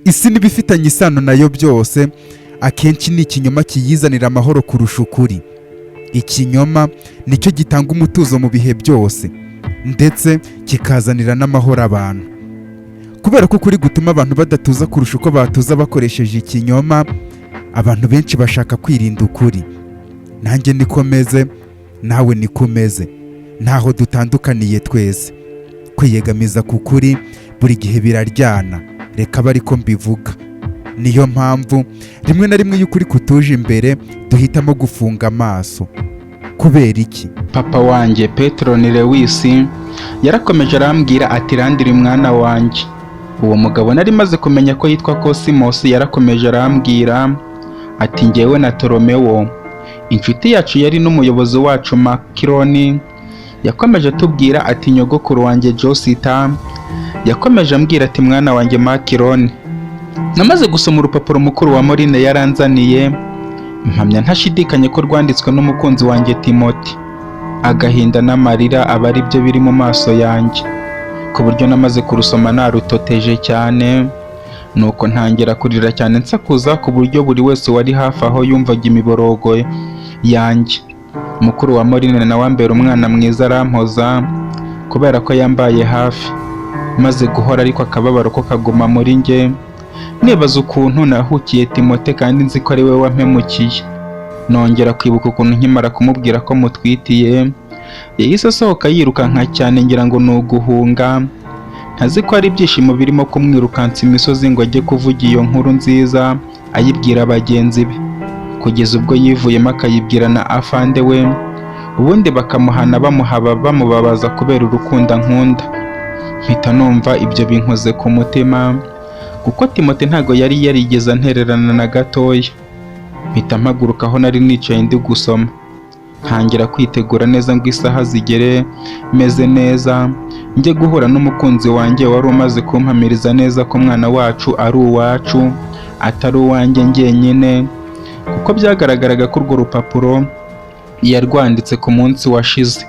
isi n'ibifitanye isano nayo byose akenshi ni ikinyoma kiyizanira amahoro kurusha ukuri. Ikinyoma nicyo gitanga umutuzo mu bihe byose ndetse kikazanira n'amahoro abantu. Kubera ko ukuri gutuma abantu badatuza kurusha uko batuza bakoresheje ikinyoma, abantu benshi bashaka kwirinda ukuri. Nanjye niko meze, nawe niko umeze, ntaho dutandukaniye twese. Kwiyegamiza ku kuri buri gihe biraryana, reka abe ariko mbivuga. Niyo mpamvu rimwe na rimwe iyo ukuri kutuje imbere duhitamo gufunga amaso. Kubera iki? Papa wanjye Petron Lewis yarakomeje arambwira ati randira mwana wanjye. Uwo mugabo nari maze kumenya ko yitwa Cosmos yarakomeje arambwira ati njyewe na Tolomeo, inshuti yacu yari n'umuyobozi wacu Macron, yakomeje atubwira ati nyogokuru wanjye Josita yakomeje ambwira ati mwana wanjye Macron. Namaze gusoma urupapuro mukuru wa Morine yaranzaniye, mpamya ntashidikanye ko rwanditswe n'umukunzi wanjye Timothy. Agahinda n'amarira aba ari byo biri mu maso yanjye, ku buryo namaze kurusoma narutoteje cyane, nuko ntangira kurira cyane nsakuza ku buryo buri wese wari hafi aho yumvaga imiborogo yanjye. Mukuru wa Morine nawe ambera umwana mwiza arampoza kubera ko yambaye hafi, maze guhora ariko akababaro ko kaguma muri njye. Nibaza ukuntu nahukiye Timote kandi nzi ko ari we wampemukiye. Nongera kwibuka ukuntu nkimara kumubwira ko mutwitiye yahise asohoka yirukanka cyane, ngira ngo ni uguhunga. Ntazi ko ari ibyishimo birimo kumwirukansa imisozi ngo ajye kuvuga iyo nkuru nziza ayibwira bagenzi be, kugeza ubwo yivuyemo akayibwira na afande we, ubundi bakamuhana bamuhaba bamubabaza kubera urukundo nkunda. Mpita numva ibyo binkoze ku mutima, kuko Timote ntago yari yarigeze antererana na gatoya. Mpita mpaguruka aho nari nicaye ndi gusoma, ntangira kwitegura neza ngo isaha zigere meze neza njye guhura n'umukunzi wanjye wari umaze kumpamiriza neza ko mwana wacu ari uwacu atari uwanjye njyenyine, kuko byagaragaraga ko urwo rupapuro yarwanditse ku munsi washize.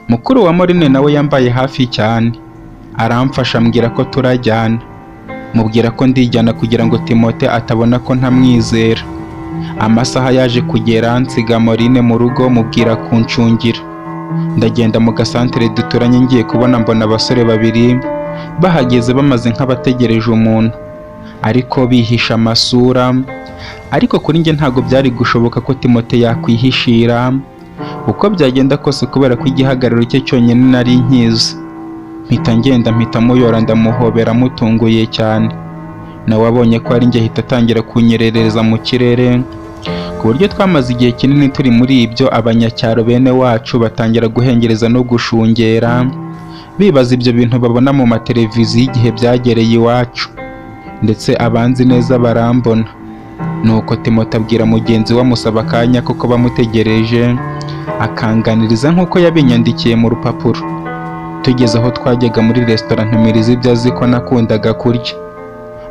Mukuru wa Morine nawe yambaye hafi cyane, aramfasha ambwira ko turajyana. Mubwira ko ndijyana kugira ngo Timote atabona ko ntamwizera. Amasaha yaje kugera nsiga Morine mu rugo, mubwira kuncungira. Ndagenda mu gasantere duturanye, ngiye kubona mbona abasore babiri bahageze bamaze nk'abategereje umuntu, ariko bihisha amasura. Ariko kuri njye ntago byari gushoboka ko Timote yakwihishira uko byagenda kose, kubera ko igihagararo cye cyonyine nari nkizi. Mpita ngenda mpita muyora ndamuhobera mutunguye cyane. Nawe abonye ko ari njye ahita atangira kunyerereza mu kirere, ku buryo twamaze igihe kinini turi muri ibyo. Abanyacyaro bene wacu batangira guhengereza no gushungera, bibaza ibyo bintu babona mu mateleviziyo igihe byagereye iwacu, ndetse abanzi neza barambona. Nuko Timote abwira mugenzi we amusaba akanya kuko bamutegereje, akanganiriza nk'uko yabinyandikiye mu rupapuro. Tugeze aho twajyaga muri restaurant ntumiriza ibyo azi ko nakundaga kurya.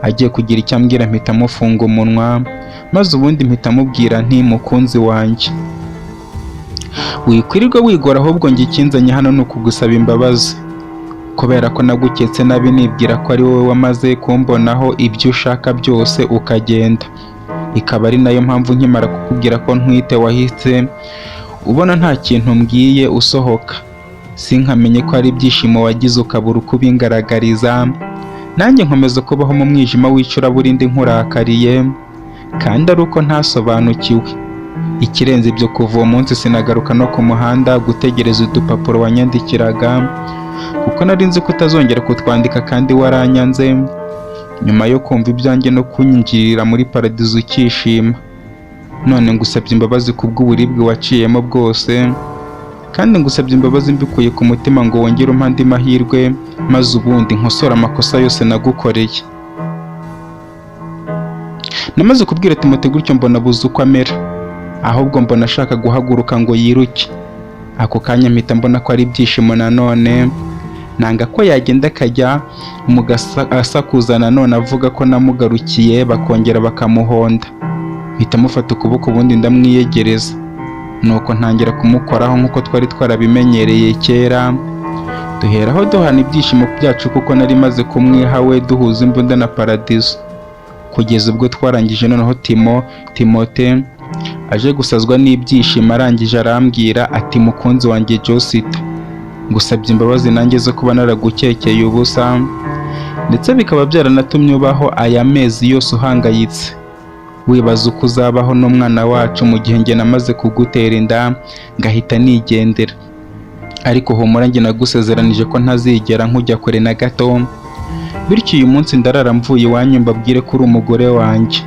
Agiye kugira icyo ambwira mpita mufunga umunwa, maze ubundi mpita mubwira nti mukunzi wanjye, wikwirirwa wigora, ahubwo njye ikinzanye hano ni ukugusaba imbabazi, kubera ko naguketse nabi nibwira ko ari wowe wamaze kumbonaho ibyo ushaka byose ukagenda. Ikaba ari nayo mpamvu nkimara kukubwira ko ntwite wahise ubona nta kintu mbwiye usohoka, sinkamenye ko ari ibyishimo wagize ukabura uko ubingaragariza. Nanjye nkomeza kubaho mu mwijima w'icuraburindi nkurakariye, kandi ari uko ntasobanukiwe. Ikirenze ibyo, kuva uwo munsi sinagaruka no ku muhanda gutegereza udupapuro wanyandikiraga, kuko nari nzi ko utazongera kutwandika kandi waranyanze. Nyuma yo kumva ibyanjye no kunyinjirira muri paradizo ukishima, none ngusabye imbabazi kubw'uburibwe waciyemo bwose, kandi ngusabye imbabazi mbikuye ku mutima ngo wongere umpa andi mahirwe, maze ubundi nkosora amakosa yose nagukoreye. Namaze kubwira Timote gutyo mbona abuze uko amera, ahubwo mbona ashaka guhaguruka ngo yiruke. Ako kanya mpita mbona ko ari ibyishimo nanone, nanga ko yagenda akajya asakuza nanone avuga ko namugarukiye, bakongera bakamuhonda. Mpita mufata ukuboko ubundi ndamwiyegereza, nuko ntangira kumukoraho nk'uko twari twarabimenyereye kera. Duheraho duhana ibyishimo byacu, kuko nari maze kumwiha we duhuza imbunda na paradizo. kugeza ubwo twarangije noneho Timote aje gusazwa n'ibyishimo, arangije arambwira ati mukunzi wanjye Josita, ngusabye imbabazi nanjye zo kuba naragukekeye ubusa, ndetse bikaba byaranatumye ubaho aya mezi yose uhangayitse wibaza uko uzabaho n'umwana wacu mu gihe njye namaze kugutera inda ngahita nigendera. Ariko humura, njye nagusezeranije ko ntazigera nkujya kure na gato, bityo uyu munsi ndarara mvuye iwanyu mbabwire ko uri umugore wanjye,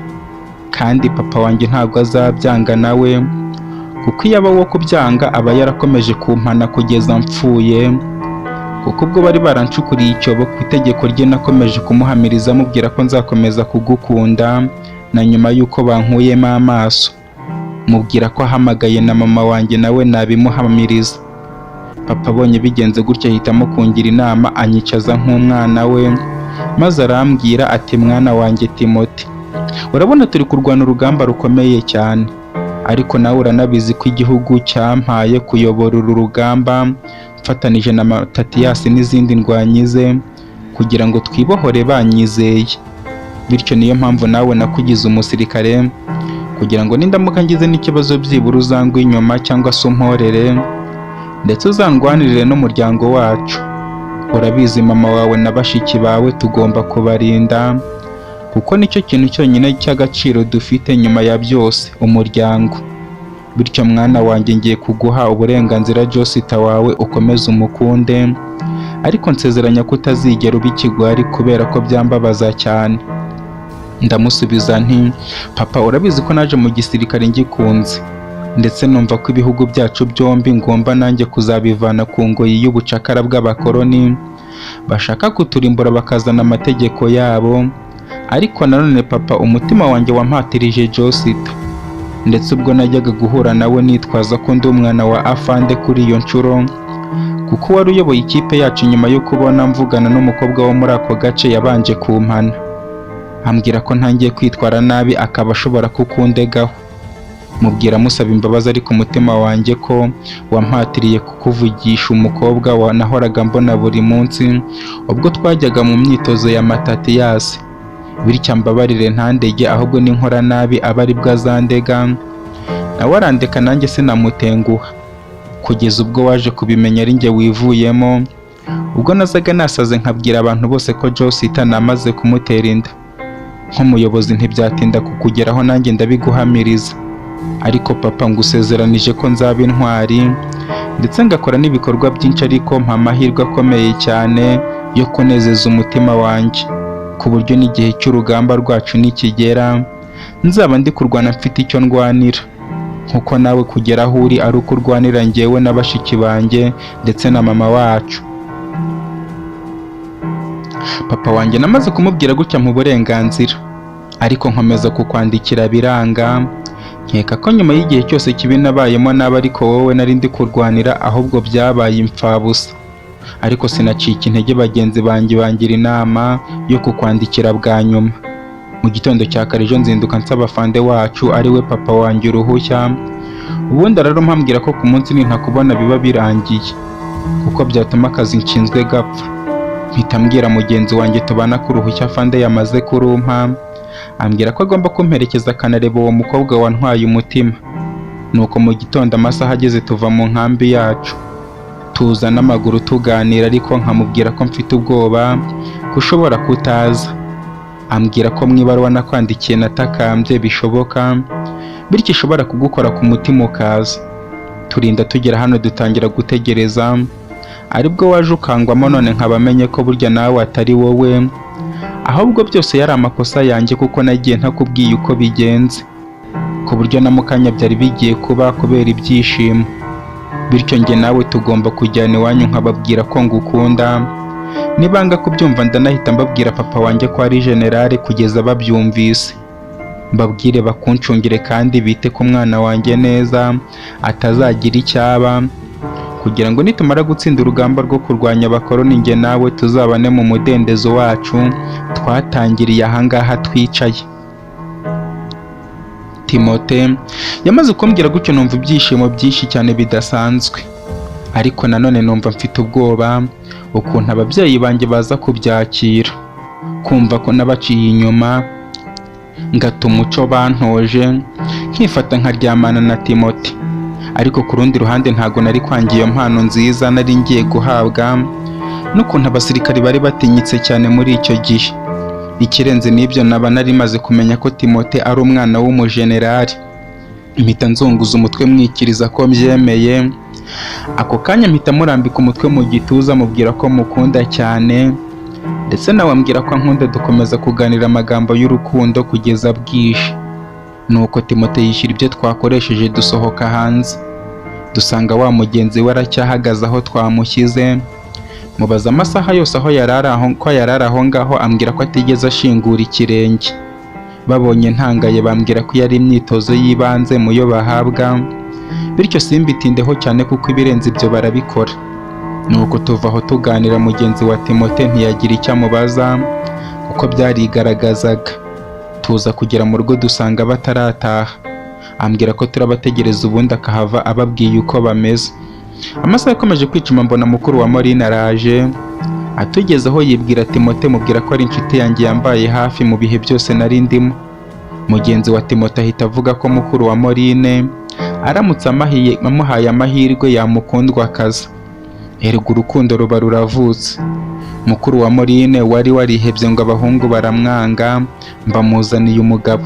kandi papa wanjye ntabwo azabyanga nawe, kuko iyo aba wo kubyanga aba yarakomeje kumpana kugeza mpfuye, kuko ubwo bari barancukuriye icyobo ku itegeko rye nakomeje kumuhamiriza mubwira ko nzakomeza kugukunda, na nyuma y'uko bankuyemo amaso mubwira ko ahamagaye na mama wanjye nawe nabimuhamiriza. Papa abonye bigenze gutya ahitamo kungira inama, anyicaza nk'umwana we, maze arambwira ati mwana wanjye Timote, urabona turi kurwana urugamba rukomeye cyane, ariko nawe uranabizi ko igihugu cyampaye kuyobora uru rugamba mfatanije na Matatiyasi n'izindi ndwanyi ze kugira ngo twibohore banyizeye, bityo niyo mpamvu nawe nakugize umusirikare kugira ngo nindamuka ngize n'ikibazo byibura uzangwe inyuma cyangwa se umporere, ndetse uzandwanirire n'umuryango wacu. Urabizi mama wawe na bashiki bawe tugomba kubarinda, kuko nicyo kintu cyonyine cy'agaciro dufite nyuma ya byose, umuryango. Bityo mwana wanjye ngiye kuguha uburenganzira Josita wawe ukomeze umukunde, ariko nsezeranya ko utazigera uba ikigwari kubera ko byambabaza cyane. Ndamusubiza nti papa, urabizi ko naje mu gisirikare ngikunze, ndetse numva ko ibihugu byacu byombi ngomba nanjye kuzabivana ku ngoyi y'ubucakara bw'abakoloni bashaka kuturimbura bakazana amategeko yabo. Ariko nanone papa, umutima wanjye wampatirije Josita, ndetse ubwo najyaga guhura nawe nitwaza ko ndi umwana wa afande kuri iyo nshuro, kuko wari uyoboye ikipe yacu nyuma yo kubona mvugana n'umukobwa wo muri ako gace yabanje kumpana, ambwira ko ntangiye kwitwara nabi akaba ashobora kukundegaho. Mubwira musaba imbabazi, ariko umutima wanjye ko wampatiriye kukuvugisha umukobwa nahoraga mbona buri munsi ubwo twajyaga mu myitozo ya Matatiyasi, bityo mbabarire ntandege, ahubwo ninkora nabi aba ari bwo azandega, nawe arandeka nanjye sinamutenguha, kugeza ubwo waje kubimenya ari njye wivuyemo, ubwo nazaga nasaze nkabwira abantu bose ko Josita namaze kumutera inda. Nk'umuyobozi ntibyatinda kukugeraho nanjye ndabiguhamiriza, ariko papa ngusezeranije ko nzaba intwari ndetse ngakora n'ibikorwa byinshi, ariko mpa amahirwe akomeye cyane yo kunezeza umutima wanjye, ku buryo n'igihe cy'urugamba rwacu nikigera nzaba ndi kurwana mfite icyo ndwanira, nkuko nawe kugera aho uri ari uko urwanira njyewe na bashiki banjye ndetse na mama wacu. Papa wanjye namaze kumubwira gutya mu burenganzira, ariko nkomeza kukwandikira biranga, nkeka ko nyuma y'igihe cyose kibi nabayemo nabi ariko wowe nari ndi kurwanira ahubwo byabaye impfabusa. Ariko sinacika intege, bagenzi banjye bangira inama yo kukwandikira bwa nyuma. Mu gitondo cya kare ejo nzinduka nsaba afande wacu ari we papa wanjye uruhushya, ubundi rero mpambwira ko ku munsi nintakubona biba birangiye, kuko byatuma akazi nshinzwe gapfa. Mpita mbwira mugenzi wanjye tubana ko uruhushya afande yamaze kurumpa, ambwira ko agomba kumperekeza akanareba uwo mukobwa wantwaye umutima. Nuko mu gitondo amasaha ageze tuva mu nkambi yacu, tuza n'amaguru tuganira, ariko nkamubwira ko mfite ubwoba ko ushobora kutaza. Ambwira ko mu ibaruwa nakwandikiye natakambye bishoboka, bityo ishobora kugukora ku mutima ukaza. Turinda tugera hano dutangira gutegereza, aribwo waje ukangwamo, none nkaba amenye ko burya nawe atari wowe, ahubwo byose yari amakosa yanjye kuko nagiye ntakubwiye uko bigenze, ku buryo na mukanya byari bigiye kuba kubera ibyishimo. Bityo njye nawe tugomba kujyana iwanyu nkababwira ko ngukunda, nibanga kubyumva ndanahita mbabwira papa wanjye ko ari generale kugeza babyumvise. Mbabwire bakuncungire kandi bite ku mwana wanjye neza atazagira icyaba, kugira ngo nitumara gutsinda urugamba rwo kurwanya abakoloni njye nawe tuzabane mu mudendezo wacu twatangiriye ahangaha twicaye. Timote yamaze kumbwira gutyo numva ibyishimo byinshi cyane bidasanzwe, ariko nanone numva mfite ubwoba ukuntu ababyeyi banjye baza kubyakira, kumva ko nabaciye inyuma ngata umuco bantoje nkifata nkaryamana na Timote. Ariko ku rundi ruhande ntago nari kwanga iyo mpano nziza nari ngiye guhabwa, n'ukuntu abasirikari bari batinyitse cyane muri icyo gihe. Ikirenze n'ibyo naba nari maze kumenya ko Timote ari umwana w'umujenerali. Mpita nzunguza umutwe mwikiriza ko mbyemeye. Ako kanya mpita murambika umutwe mu gituza mubwira ko mukunda cyane, ndetse nawe ambwira ko ankunda. Dukomeza kuganira amagambo y'urukundo kugeza bwije. Nuko Timote yishyura ibyo twakoresheje dusohoka hanze. Dusanga wa mugenzi we aracyahagaze aho twamushyize. Mubaza amasaha yose aho yarari aho ngaho, ambwira ko atigeze ashingura ikirenge. Babonye ntangaye bambwira ko yari imyitozo y'ibanze mu yo bahabwa, bityo simbitindeho cyane kuko ibirenze ibyo barabikora. Nuko tuva aho tuganira, mugenzi wa Timote ntiyagira icyo amubaza kuko byarigaragazaga. Tuza kugera mu rugo dusanga batarataha. Ambwira ko turabategereza ubundi akahava ababwiye uko bameze. Amasaha yakomeje kwicuma, mbona mukuru wa Morine araje. Atugezeho yibwira Timote, mubwira ko ari inshuti yanjye yambaye hafi mu bihe byose nari ndimo. Mugenzi wa Timote ahita avuga ko mukuru wa Morine aramutse amuhaye amahirwe yamukundwa akaza. Erega urukundo ruba ruravutse. Mukuru wa Morine wari warihebye ngo abahungu baramwanga, mbamuzaniye umugabo.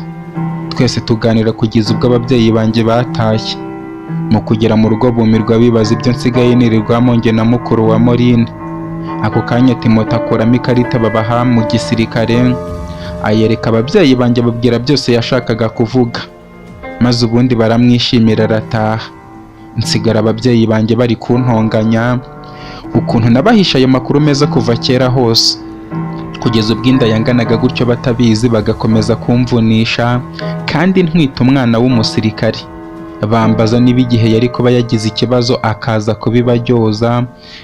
Twese tuganira kugeza ubwo ababyeyi banjye batashye. Mu kugera mu rugo bumirwa bibaza ibyo nsigaye nirirwamo njye na mukuru wa Morine. Ako kanya Timote akuramo ikarita babaha mu gisirikare, ayereka ababyeyi banjye, babwira byose yashakaga kuvuga. Maze ubundi baramwishimira arataha. Nsigara ababyeyi banjye bari kuntonganya ukuntu nabahisha ayo makuru meza kuva kera hose, kugeza ubwo inda yanganaga gutyo batabizi bagakomeza kumvunisha kandi ntwita umwana w'umusirikari. Bambaza niba igihe yari kuba yagize ikibazo akaza kubibaryoza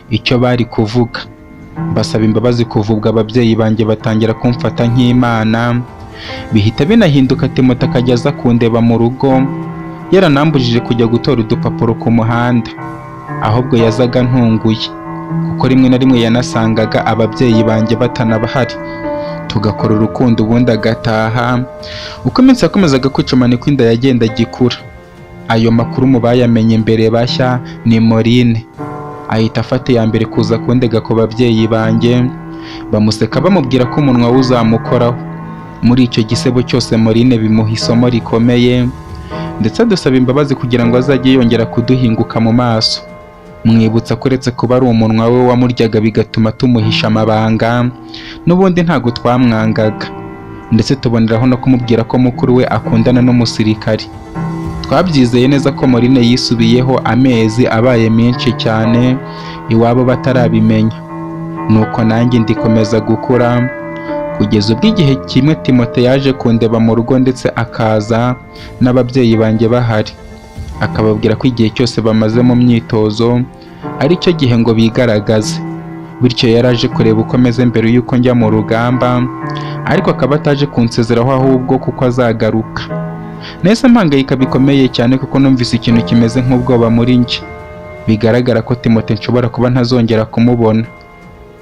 icyo bari kuvuga. Basaba imbabazi kuva ubwo ababyeyi banjye batangira kumfata nk'Imana. Bihita binahinduka Timote akajya aza kundeba mu rugo, yaranambujije kujya gutora udupapuro ku muhanda, ahubwo yazaga ntunguye kuko rimwe na rimwe yanasangaga ababyeyi banjye batanabahari. Tugakora urukundo ubundi agataha. Uko iminsi yakomezaga kwicuma niko inda yagenda gikura. Ayo makuru mu bayamenye mbere bashya ni Morine. Ahita afata iya mbere kuza kundega ku babyeyi banjye, bamuseka bamubwira ko umunwa we uzamukoraho. Muri icyo gisebo cyose Morine bimuha isomo rikomeye, ndetse adusaba imbabazi kugira ngo azajye yongera kuduhinguka mu maso. Mwibutsa ko uretse kuba ari umunwa we wamuryaga bigatuma tumuhisha amabanga, n'ubundi ntago twamwangaga. Ndetse tuboneraho no kumubwira ko mukuru we akundana n'umusirikari. Twabyizeye neza ko Morine yisubiyeho amezi abaye menshi cyane iwabo batarabimenya. Nuko nanjye ndikomeza gukura kugeza ubwo igihe kimwe Timote yaje kundeba mu rugo, ndetse akaza n'ababyeyi banjye bahari. Akababwira ko igihe cyose bamaze mu myitozo ari cyo gihe ngo bigaragaze. Bityo yaraje kureba uko meze mbere y'uko njya mu rugamba, ariko akaba ataje kunsezeraho ahubwo kuko azagaruka. Nahise mpangayika bikomeye cyane kuko numvise ikintu kimeze nk'ubwoba muri njye. Bigaragara ko Timote nshobora kuba ntazongera kumubona.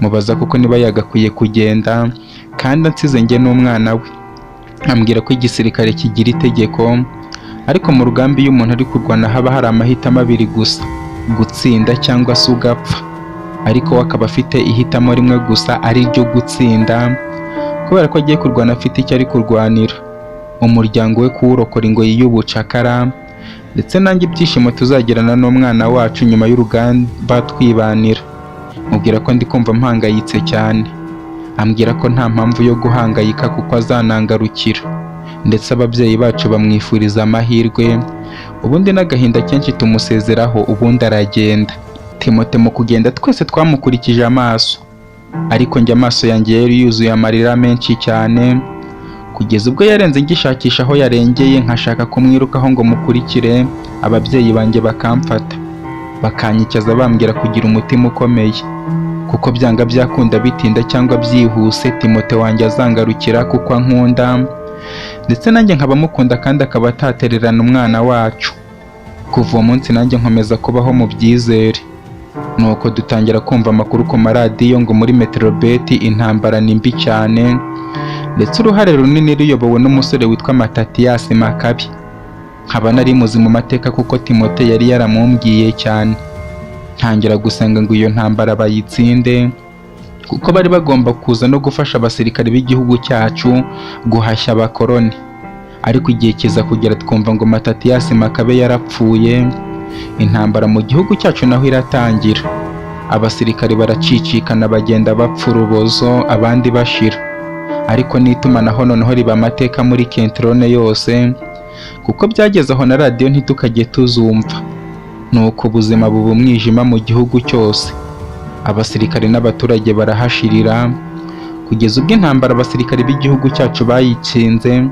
Mubaza kuko niba yagakwiye kugenda kandi ansize njye n'umwana we. Ambwira ko igisirikare kigira itegeko, ariko mu rugamba iyo umuntu ari kurwana haba hari amahitamo abiri gusa, gutsinda cyangwa se ugapfa. Ariko we akaba afite ihitamo rimwe gusa, ari ryo gutsinda, kubera ko agiye kurwana afite icyo ari kurwanira: umuryango we kuwurokora ingoyi y'ubucakara, ndetse nanjye ibyishimo tuzagirana n'umwana wacu nyuma y'urugamba twibanira. Mubwira ko ndi kumva mpangayitse cyane. Ambwira ko nta mpamvu yo guhangayika kuko azanangarukira, ndetse ababyeyi bacu bamwifuriza amahirwe. Ubundi n'agahinda kenshi tumusezeraho, ubundi aragenda. Timote mu kugenda twese twamukurikije amaso, ariko njye amaso yanjye yari yuzuye amarira menshi cyane, kugeza ubwo yarenze ngishakisha aho yarengeye nkashaka kumwirukaho ngo mukurikire. Ababyeyi banjye bakamfata bakanyicaza bambwira kugira umutima ukomeye, kuko byanga byakunda bitinda cyangwa byihuse Timote wanjye azangarukira kuko ankunda, ndetse nanjye nkaba mukunda kandi akaba atatererana umwana wacu. Kuva uwo munsi nanjye nkomeza kubaho mu byizere. Nuko dutangira kumva amakuru ku maradiyo ngo muri Metrobeti intambara ni mbi cyane, ndetse uruhare runini ruyobowe n'umusore witwa Matatiyasi Makabi. Nkaba nari muzi mu mateka kuko Timote yari yaramumbwiye cyane. Ntangira gusenga ngo iyo ntambara bayitsinde, kuko bari bagomba kuza no gufasha abasirikare b'igihugu cyacu guhashya abakoloni. Ariko igihe kiza kugera twumva ngo Matatiyasi Makabe yarapfuye, intambara mu gihugu cyacu naho iratangira. Abasirikare baracicikana bagenda bapfa urubozo, abandi bashira. Ariko n'itumanaho noneho riba amateka muri Kentrone yose, kuko byageze aho na radiyo ntitukajye tuzumva. Nuko ubuzima buba umwijima mu gihugu cyose. Abasirikare n'abaturage barahashirira, kugeza ubwo intambara abasirikare b'igihugu cyacu bayitsinze,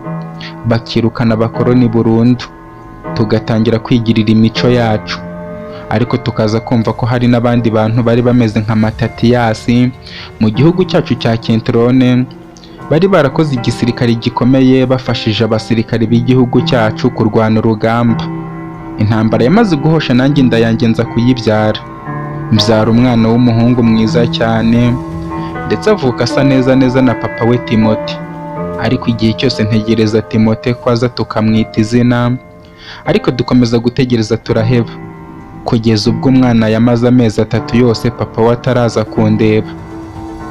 bakirukana abakoloni burundu. Tugatangira kwigirira imico yacu. Ariko tukaza kumva ko hari n'abandi bantu bari bameze nka Matatiyasi mu gihugu cyacu cya Kentrone, bari barakoze igisirikare gikomeye bafashije abasirikare b'igihugu cyacu kurwana urugamba. Intambara yamaze guhosha nanjye inda yanjye nza kuyibyara. Mbyara umwana w'umuhungu mwiza cyane, ndetse avuka asa neza na papa we Timote. Ariko igihe cyose ntegereza Timote ko aza tukamwita izina, ariko dukomeza gutegereza turaheba, kugeza ubwo umwana yamaze amezi 3 yose papa we ataraza kundeba.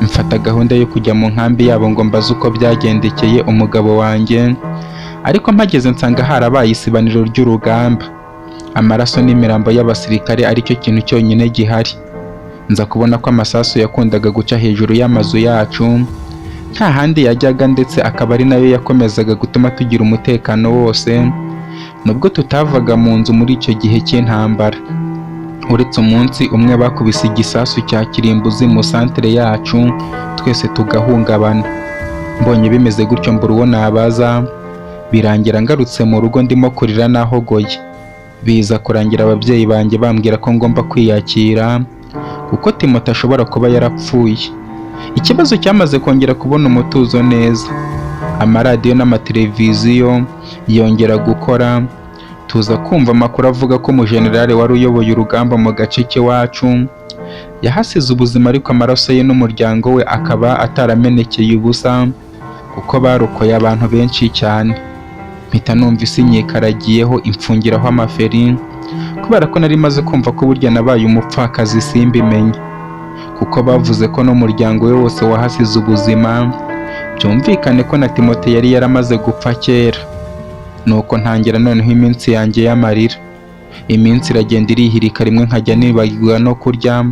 Mfata gahunda yo kujya mu nkambi yabo ngo mbaze uko byagendekeye umugabo wanjye, ariko mpageze nsanga harabaye isibaniro ry'urugamba. Amaraso n'imirambo y'abasirikare aricyo kintu cyonyine gihari. Nza kubona ko amasasu yakundaga guca hejuru y'amazu yacu, nta handi yajyaga, ndetse akaba ari nayo yakomezaga gutuma tugira umutekano wose, nubwo tutavaga mu nzu muri icyo gihe cy'intambara. Uretse umunsi umwe bakubise igisasu cya kirimbuzi mu santere yacu, twese tugahungabana. Mbonye bimeze gutyo mbura uwo nabaza, birangira ngarutse mu rugo ndimo kurira nahogoye. Biza kurangira ababyeyi banjye bambwira ko ngomba kwiyakira, kuko Timote ashobora kuba yarapfuye. Ikibazo cyamaze kongera kubona umutuzo neza. Amaradiyo n'amateleviziyo yongera gukora, tuza kumva amakuru avuga ko umujenerali wari uyoboye urugamba mu gace k'iwacu yahasize ubuzima, ariko amaraso ye n'umuryango we akaba ataramenekeye ubusa, kuko barokoye abantu benshi cyane. Mpita numva isi nyikaragiyeho imfungiraho amaferi, kubera ko nari maze kumva ko burya nabaye umupfakazi simbimenye, kuko bavuze ko n'umuryango we wose wahasize ubuzima. Byumvikane ko na Timote yari yaramaze gupfa kera. Nuko ntangira noneho iminsi yanjye y'amarira. Iminsi iragenda irihirika, rimwe nkajya nibagirwa no kurya,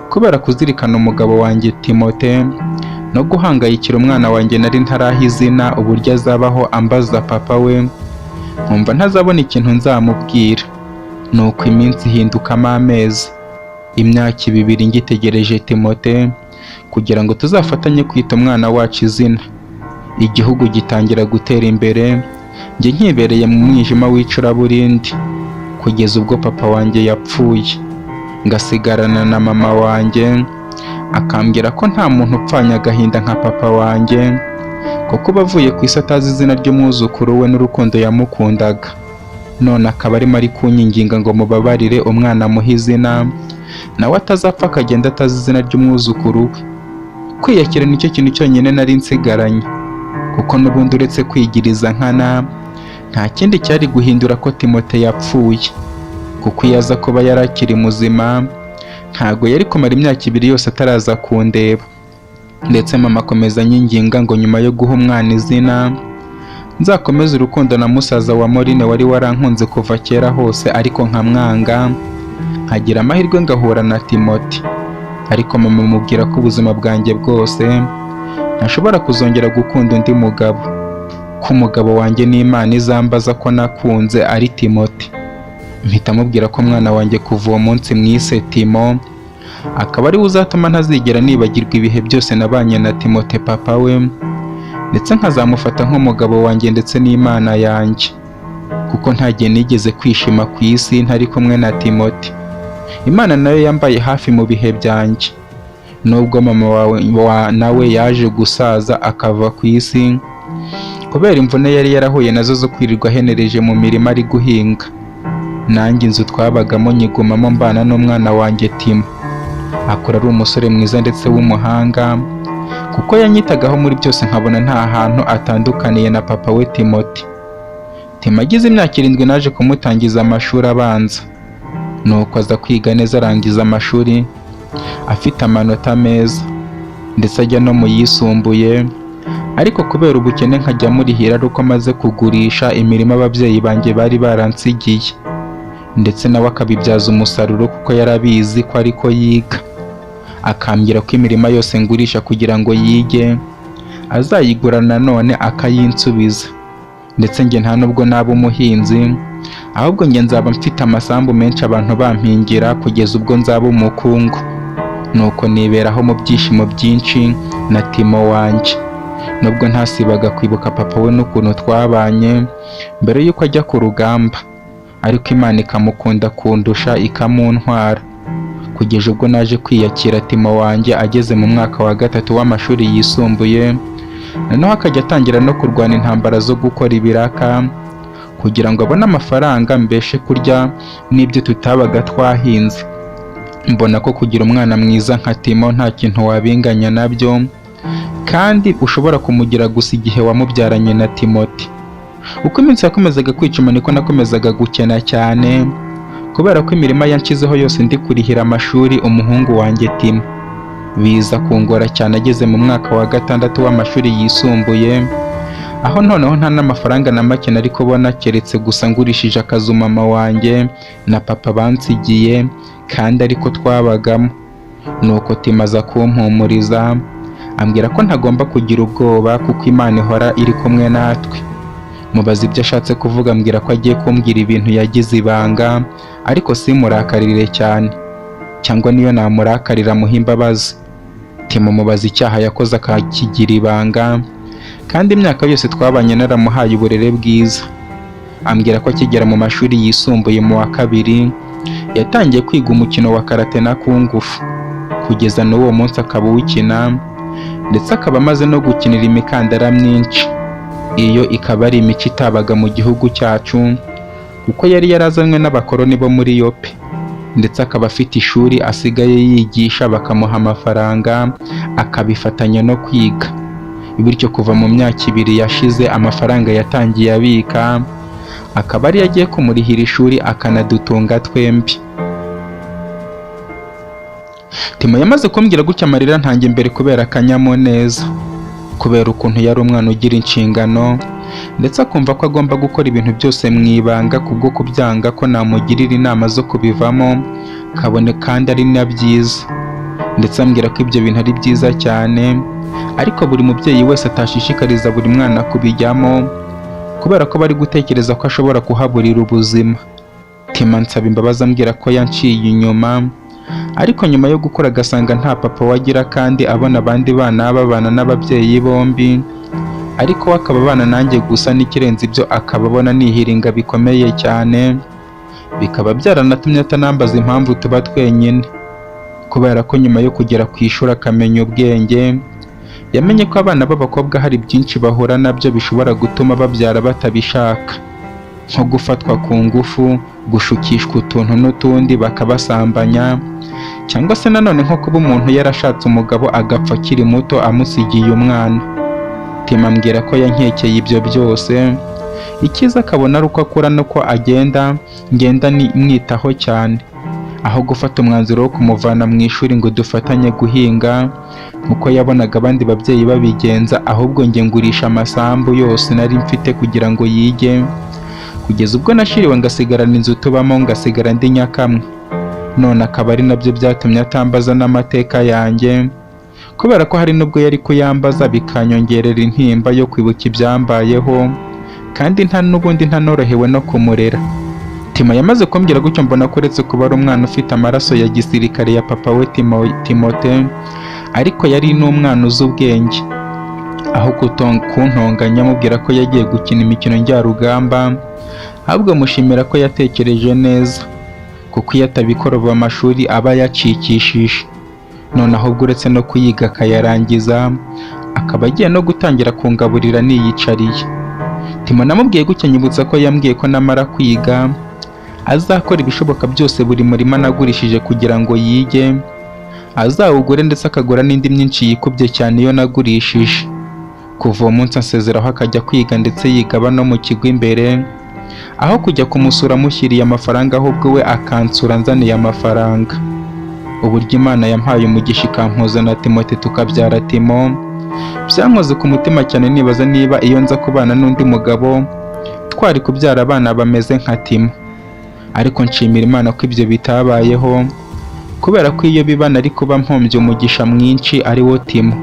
kubera kuzirikana umugabo wanjye Timote, no guhangayikira umwana wanjye nari ntaraha izina uburyo azabaho ambaza papa we, nkumva ntazabona ikintu nzamubwira. Nuko iminsi ihindukamo amezi. Imyaka 2 ngitegereje Timote kugira ngo tuzafatanye kwita umwana wacu izina. Igihugu gitangira gutera imbere, njye nkibereye mu mwijima w'icuraburindi, kugeza ubwo papa wanjye yapfuye. Ngasigarana na mama wanjye, akambwira ko nta muntu upfanya agahinda nka papa wanjye, kuko bavuye ku isi atazi izina ry'umwuzukuru we n'urukundo yamukundaga. None akaba arimo ari kunyinginga ngo mubabarire umwana muhe izina, nawe atazapfa akagenda atazi izina ry'umwuzukuru we. Kwiyakira nicyo kintu cyonyine nari nsigaranye, kuko n'ubundi uretse kwigiriza nkana, nta kindi cyari guhindura ko Timote yapfuye. Kuko iyo aza kuba yarakiri muzima, ntago yari kumara imyaka 2 yose ataraza kundeba. Ndetse mama akomeza anyinginga ngo nyuma yo guha umwana izina, nzakomeza urukundo na musaza wa Morine wari warankunze kuva kera hose, ariko nkamwanga, nkagira amahirwe ngahura na Timote. Ariko mama mubwira ko ubuzima bwanjye bwose ntashobora kuzongera gukunda undi mugabo, ko umugabo wanjye n'Imana izambaza ko nakunze ari Timote. Mpita mubwira ko umwana wanjye kuva uwo munsi mwise Timo, akaba ari uzatuma ntazigera nibagirwa ibihe byose nabanye na Timote papa we, ndetse nkazamufata nk'umugabo wanjye ndetse n'Imana yanjye, kuko nta gihe nigeze kwishima ku isi ntari kumwe na Timote. Imana nayo yambaye hafi mu bihe byanjye, nubwo mama wawe nawe yaje gusaza akava ku isi kubera imvune yari yarahuye nazo zo kwirirwa ahenereje mu mirima ari guhinga. Nanjye inzu twabagamo nyigumamo mbana n'umwana wanjye Timo. Akora ari umusore mwiza ndetse w'umuhanga, kuko yanyitagaho muri byose nkabona nta hantu atandukaniye na papa we Timothy. Timo agize imyaka 7 naje kumutangiza amashuri abanza, nuko aza kwiga neza arangiza amashuri afite amanota meza, ndetse ajya no mu yisumbuye, ariko kubera ubukene nkajya murihira ari uko amaze kugurisha imirimo ababyeyi banjye bari baransigiye, ndetse nawe akabibyaza umusaruro kuko yarabizi ko ariko yiga, akambwira ko imirima yose ngurisha kugira ngo yige azayigura nanone akayinsubiza, ndetse njye nta nubwo naba umuhinzi, ahubwo njye nzaba mfite amasambu menshi abantu bampingira kugeza ubwo nzaba umukungu. Nuko niberaho mu byishimo byinshi na Timo wanjye, nubwo ntasibaga kwibuka papa we n'ukuntu twabanye mbere y'uko ajya ku rugamba, ariko Imana ikamukunda kundusha ikamuntwara, kugeza ubwo naje kwiyakira Timo wanjye ageze mu mwaka wa 3 w'amashuri yisumbuye, noneho akajya atangira no kurwana intambara zo gukora ibiraka kugira ngo abone amafaranga mbeshe kurya n'ibyo tutabaga twahinze. Mbona ko kugira umwana mwiza nka Timo nta kintu wabinganya nabyo, kandi ushobora kumugira gusa igihe wamubyaranye na Timothy. Uko iminsi yakomezaga kwicuma niko nakomezaga gukena cyane, kubera ko imirima yanshizeho yose ndi kurihira amashuri umuhungu wanjye Timo. Biza kungora cyane ageze mu mwaka wa 6 w'amashuri yisumbuye, aho noneho nta n'amafaranga na make nari kubona keretse gusa ngurishije akazu mama wanjye na papa bansigiye kandi ariko twabagamo. Nuko Timo aza kumpumuriza ambwira ko ntagomba kugira ubwoba kuko Imana ihora iri kumwe natwe. Mubaza ibyo ashatse kuvuga, ambwira ko agiye kumbwira ibintu yagize ibanga, ariko simurakarire cyane, cyangwa niyo namurakarira muha imbabazi. Timo mubaza icyaha yakoze akakigira ibanga, kandi imyaka yose twabanye naramuhaye uburere bwiza. Ambwira ko akigera mu mashuri yisumbuye mu wa 2 yatangiye kwiga umukino wa karate na kungufu, kugeza n'uwo munsi akaba uwukina, ndetse akaba amaze no gukinira imikandara myinshi. Iyo ikaba ari imico itabaga mu gihugu cyacu, kuko yari yarazanywe n'abakoloni bo muri Yope, ndetse akaba afite ishuri asigaye yigisha bakamuha amafaranga akabifatanya no kwiga. Bityo kuva mu myaka 2 yashize amafaranga yatangiye abika, akaba ari yagiye kumurihira ishuri akanadutunga twembi. Timo yamaze kumbwira gutya amarira ntange imbere kubera akanyamuneza, kubera ukuntu yari umwana ugira inshingano, ndetse akumva ko agomba gukora ibintu byose mu ibanga kubwo kubyanga ko namugirira inama zo kubivamo kabone kandi ari na byiza. Ndetse ambwira ko ibyo bintu ari byiza cyane, ariko buri mubyeyi wese atashishikariza buri mwana kubijyamo, kubera ko bari gutekereza ko ashobora kuhaburira ubuzima. Timo ansaba imbabazi ambwira ko yanciye inyuma, ariko nyuma yo gukora agasanga nta papa wagira kandi abona abandi bana babana n'ababyeyi bombi, ariko we akaba abana nanjye gusa, n'ikirenze ibyo akaba abona nihiringa bikomeye cyane, bikaba byaranatumye atanambaza impamvu tuba twenyine, kubera ko nyuma yo kugera ku ishuri akamenya ubwenge, yamenye ko abana b'abakobwa hari byinshi bahura nabyo bishobora gutuma babyara batabishaka, nko gufatwa ku ngufu, gushukishwa utuntu n'utundi bakabasambanya, cyangwa se nanone nko kuba umuntu yarashatse umugabo agapfa akiri muto amusigiye umwana. Timo ambwira ko yankekeye ibyo byose, icyiza akabona ari uko akura nuko ngenda mwitaho cyane, aho gufata umwanzuro wo kumuvana mu ishuri ngo dufatanye guhinga nkuko yabonaga abandi babyeyi babigenza, ahubwo njye ngurisha amasambu yose nari mfite kugira ngo yige, kugeza ubwo nashiriwe ngasigarana inzu tubamo, ngasigara ndi nyakamwe. None akaba ari nabyo byatumye atambaza n'amateka yanjye, kubera ko hari nubwo yari kuyambaza bikanyongerera intimba yo kwibuka ibyambayeho, kandi n'ubundi ntanorohewe no kumurera. Timo yamaze kumbwira gutyo mbona ko uretse kuba ari umwana ufite amaraso ya gisirikare ya papa we Timote, ariko yari n'umwana uzi ubwenge. Aho kuntonganya amubwira ko yagiye gukina imikino njyarugamba, ahubwo mushimira ko yatekereje neza, kuko iyo atabikora ubu amashuri aba yacikishije. None ahubwo uretse no kuyiga akayarangiza, akaba agiye no gutangira kungaburira niyicariye. Timo namubwiye gutya nyibutsa ko yambwiye ko namara kwiga azakora ibishoboka byose buri murima nagurishije kugira ngo yige azawugure ndetse akagura n'indi myinshi yikubye cyane iyo nagurishije. Kuva uwo munsi ansezeraho akajya kwiga ndetse yiga aba no mu kigo imbere, aho kujya kumusura amushyiriye amafaranga ahubwo we akansura anzaniye amafaranga. Uburyo Imana yampaye umugisha ikampuza na Timote tukabyara Timo byankoze ku mutima cyane, nibaza niba iyo nza kubana n'undi mugabo twari kubyara abana bameze nka Timo. Ariko nshimira Imana ko ibyo bitabayeho, kubera ko iyo biba nari kuba mpombye umugisha mwinshi ari wo Timo.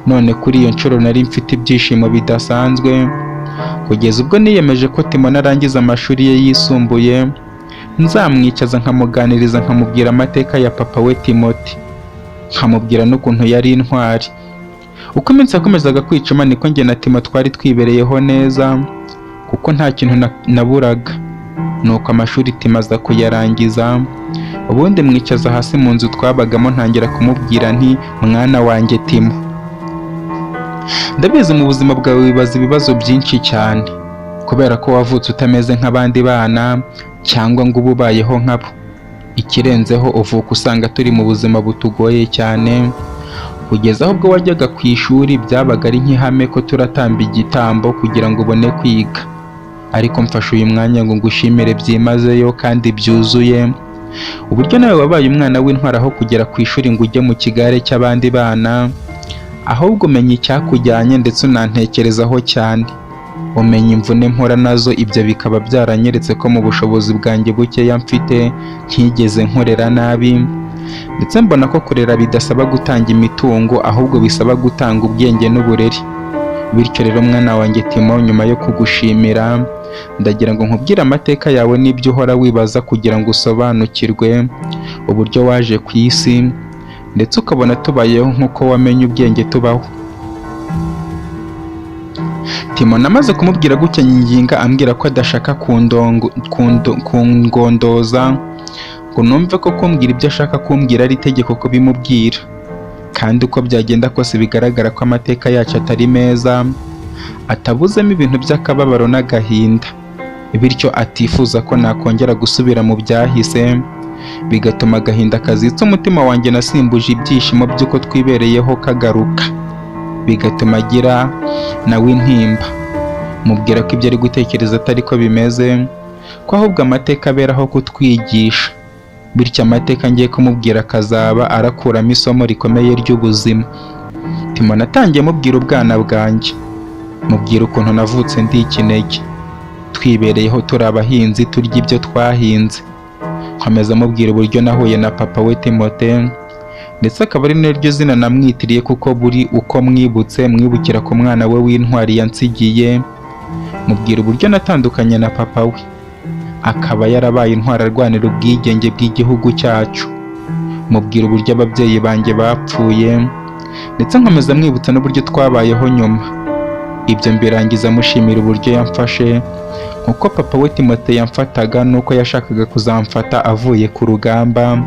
None kuri iyo nshuro nari mfite ibyishimo bidasanzwe, kugeza ubwo niyemeje ko Timo narangiza amashuri ye yisumbuye nzamwicaza nkamuganiriza, nkamubwira amateka ya papa we Timote, nkamubwira n'ukuntu yari intwari. Uko iminsi yakomezaga kwicuma niko njye na Timo twari twibereyeho neza, kuko nta kintu naburaga. Nuko amashuri Timo aza kuyarangiza, ubundi mwicaza hasi mu nzu twabagamo, ntangira kumubwira nti mwana wanjye Timo, ndabizi mu buzima bwawe wibaza ibibazo byinshi cyane, kubera ko wavutse utameze nk'abandi bana cyangwa ngo ube ubayeho nkabo. Ikirenzeho uvuka usanga turi mu buzima butugoye cyane, kugeza aho ubwo wajyaga ku ishuri byabaga ari nk'ihame ko turatamba igitambo kugira ngo ubone kwiga. Ariko mfashe uyu mwanya ngo ngushimire byimazeyo kandi byuzuye uburyo nawe wabaye umwana w'intwari, aho kugera ku ishuri ngo ujye mu kigare cy'abandi bana, ahubwo umenya icyakujyanye ndetse unantekerezaho cyane. Umenya imvune mpora nazo, ibyo bikaba byaranyeretse ko mu bushobozi bwanjye bukeya mfite ntigeze nkorera nabi, ndetse mbona ko kurera bidasaba gutanga imitungo, ahubwo bisaba gutanga ubwenge n'uburere. Bityo rero mwana wanjye Timo, nyuma yo kugushimira ndagira ngo nkubwire amateka yawe n'ibyo uhora wibaza, kugira ngo usobanukirwe uburyo waje ku isi ndetse ukabona tubayeho nk'uko wamenye ubwenge tubaho. Timo namaze kumubwira gutya nyinginga, ambwira ko adashaka kungondoza ngo numve ko kumbwira ibyo ashaka kumbwira ari itegeko ko bimubwira, kandi uko byagenda kose bigaragara ko amateka yacu atari meza, atabuzemo ibintu by'akababaro n'agahinda, bityo atifuza ko nakongera gusubira mu byahise, bigatuma agahinda kazitse umutima wanjye nasimbuje ibyishimo by'uko twibereyeho kagaruka, bigatuma agira nawe intimba. Mubwira ko ibyo ari gutekereza atari ko bimeze, ko ahubwo amateka aberaho kutwigisha, bityo amateka ngiye kumubwira akazaba arakuramo isomo rikomeye ry'ubuzima. Timo natangiye mubwira ubwana bwanjye, mubwira ukuntu navutse ndi ikinege, twibereyeho turi abahinzi turya ibyo twahinze. Nkomeza mubwira uburyo nahuye na papa we Timote, ndetse akaba ari naryo zina namwitiriye, kuko buri uko mwibutse mwibukira ku mwana we w'intwari yansigiye. Mubwira uburyo natandukanye na papa we, akaba yarabaye intwari arwanira ubwigenge bw'igihugu cyacu. Mubwira uburyo ababyeyi banjye bapfuye, ndetse nkomeza mwibutsa n'uburyo twabayeho nyuma. Ibyo mbirangiza mushimira uburyo yamfashe nk'uko papa we Timote yamfataga, n'uko yashakaga kuzamfata avuye ku rugamba.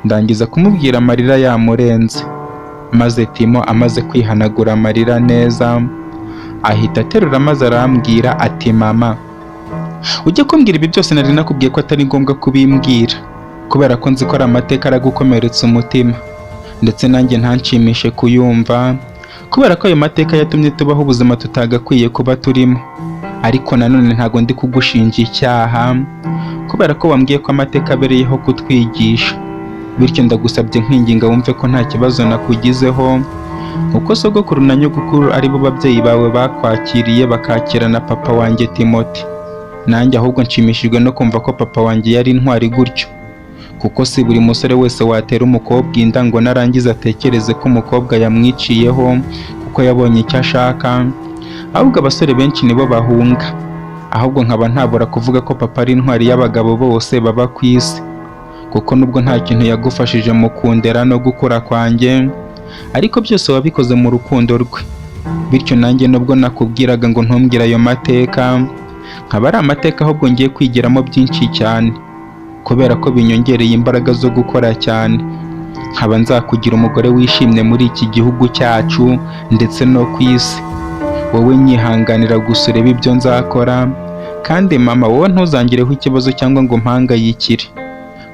Ndangiza kumubwira amarira yamurenze, maze Timo amaze kwihanagura amarira neza ahita aterura maze arambwira ati mama, ujye kumbwira ibi byose nari nakubwiye ko atari ngombwa kubimbwira, kubera ko nzi ko ari amateka aragukomeretsa umutima, ndetse nanjye ntanshimishe kuyumva, kubera ko ayo mateka yatumye tubaho ubuzima tutagakwiye kuba turimo. Ariko nanone ntago ndi kugushinja icyaha, kubera ko wambwiye ko amateka abereyeho kutwigisha. Bityo ndagusabye nkwinginga wumve ko nta kibazo nakugizeho, uko sogokuru na nyogokuru ari bo babyeyi bawe bakwakiriye bakakira na papa wanjye Timote. Nanjye ahubwo nshimishijwe no kumva ko papa wanjye yari intwari gutyo, kuko si buri musore wese watera umukobwa inda ngo narangiza atekereze ko umukobwa yamwiciyeho kuko yabonye icyo ashaka, ahubwo abasore benshi nibo bahunga. Ahubwo nkaba ntabura kuvuga ko papa ari intwari y'abagabo bose baba ku isi, kuko nubwo nta kintu yagufashije mu kundera no gukura kwanjye, ariko byose wabikoze mu rukundo rwe. Bityo nanjye nubwo nakubwiraga ngo ntumbwire ayo mateka, nkaba ari amateka ahubwo ngiye kwigiramo byinshi cyane, kubera ko binyongereye imbaraga zo gukora cyane. Nkaba nzakugira umugore wishimye muri iki gihugu cyacu ndetse no ku isi. Wowe nyihanganira gusa urebe ibyo nzakora, kandi mama wowe ntuzangireho ikibazo cyangwa ngo mpangayikire,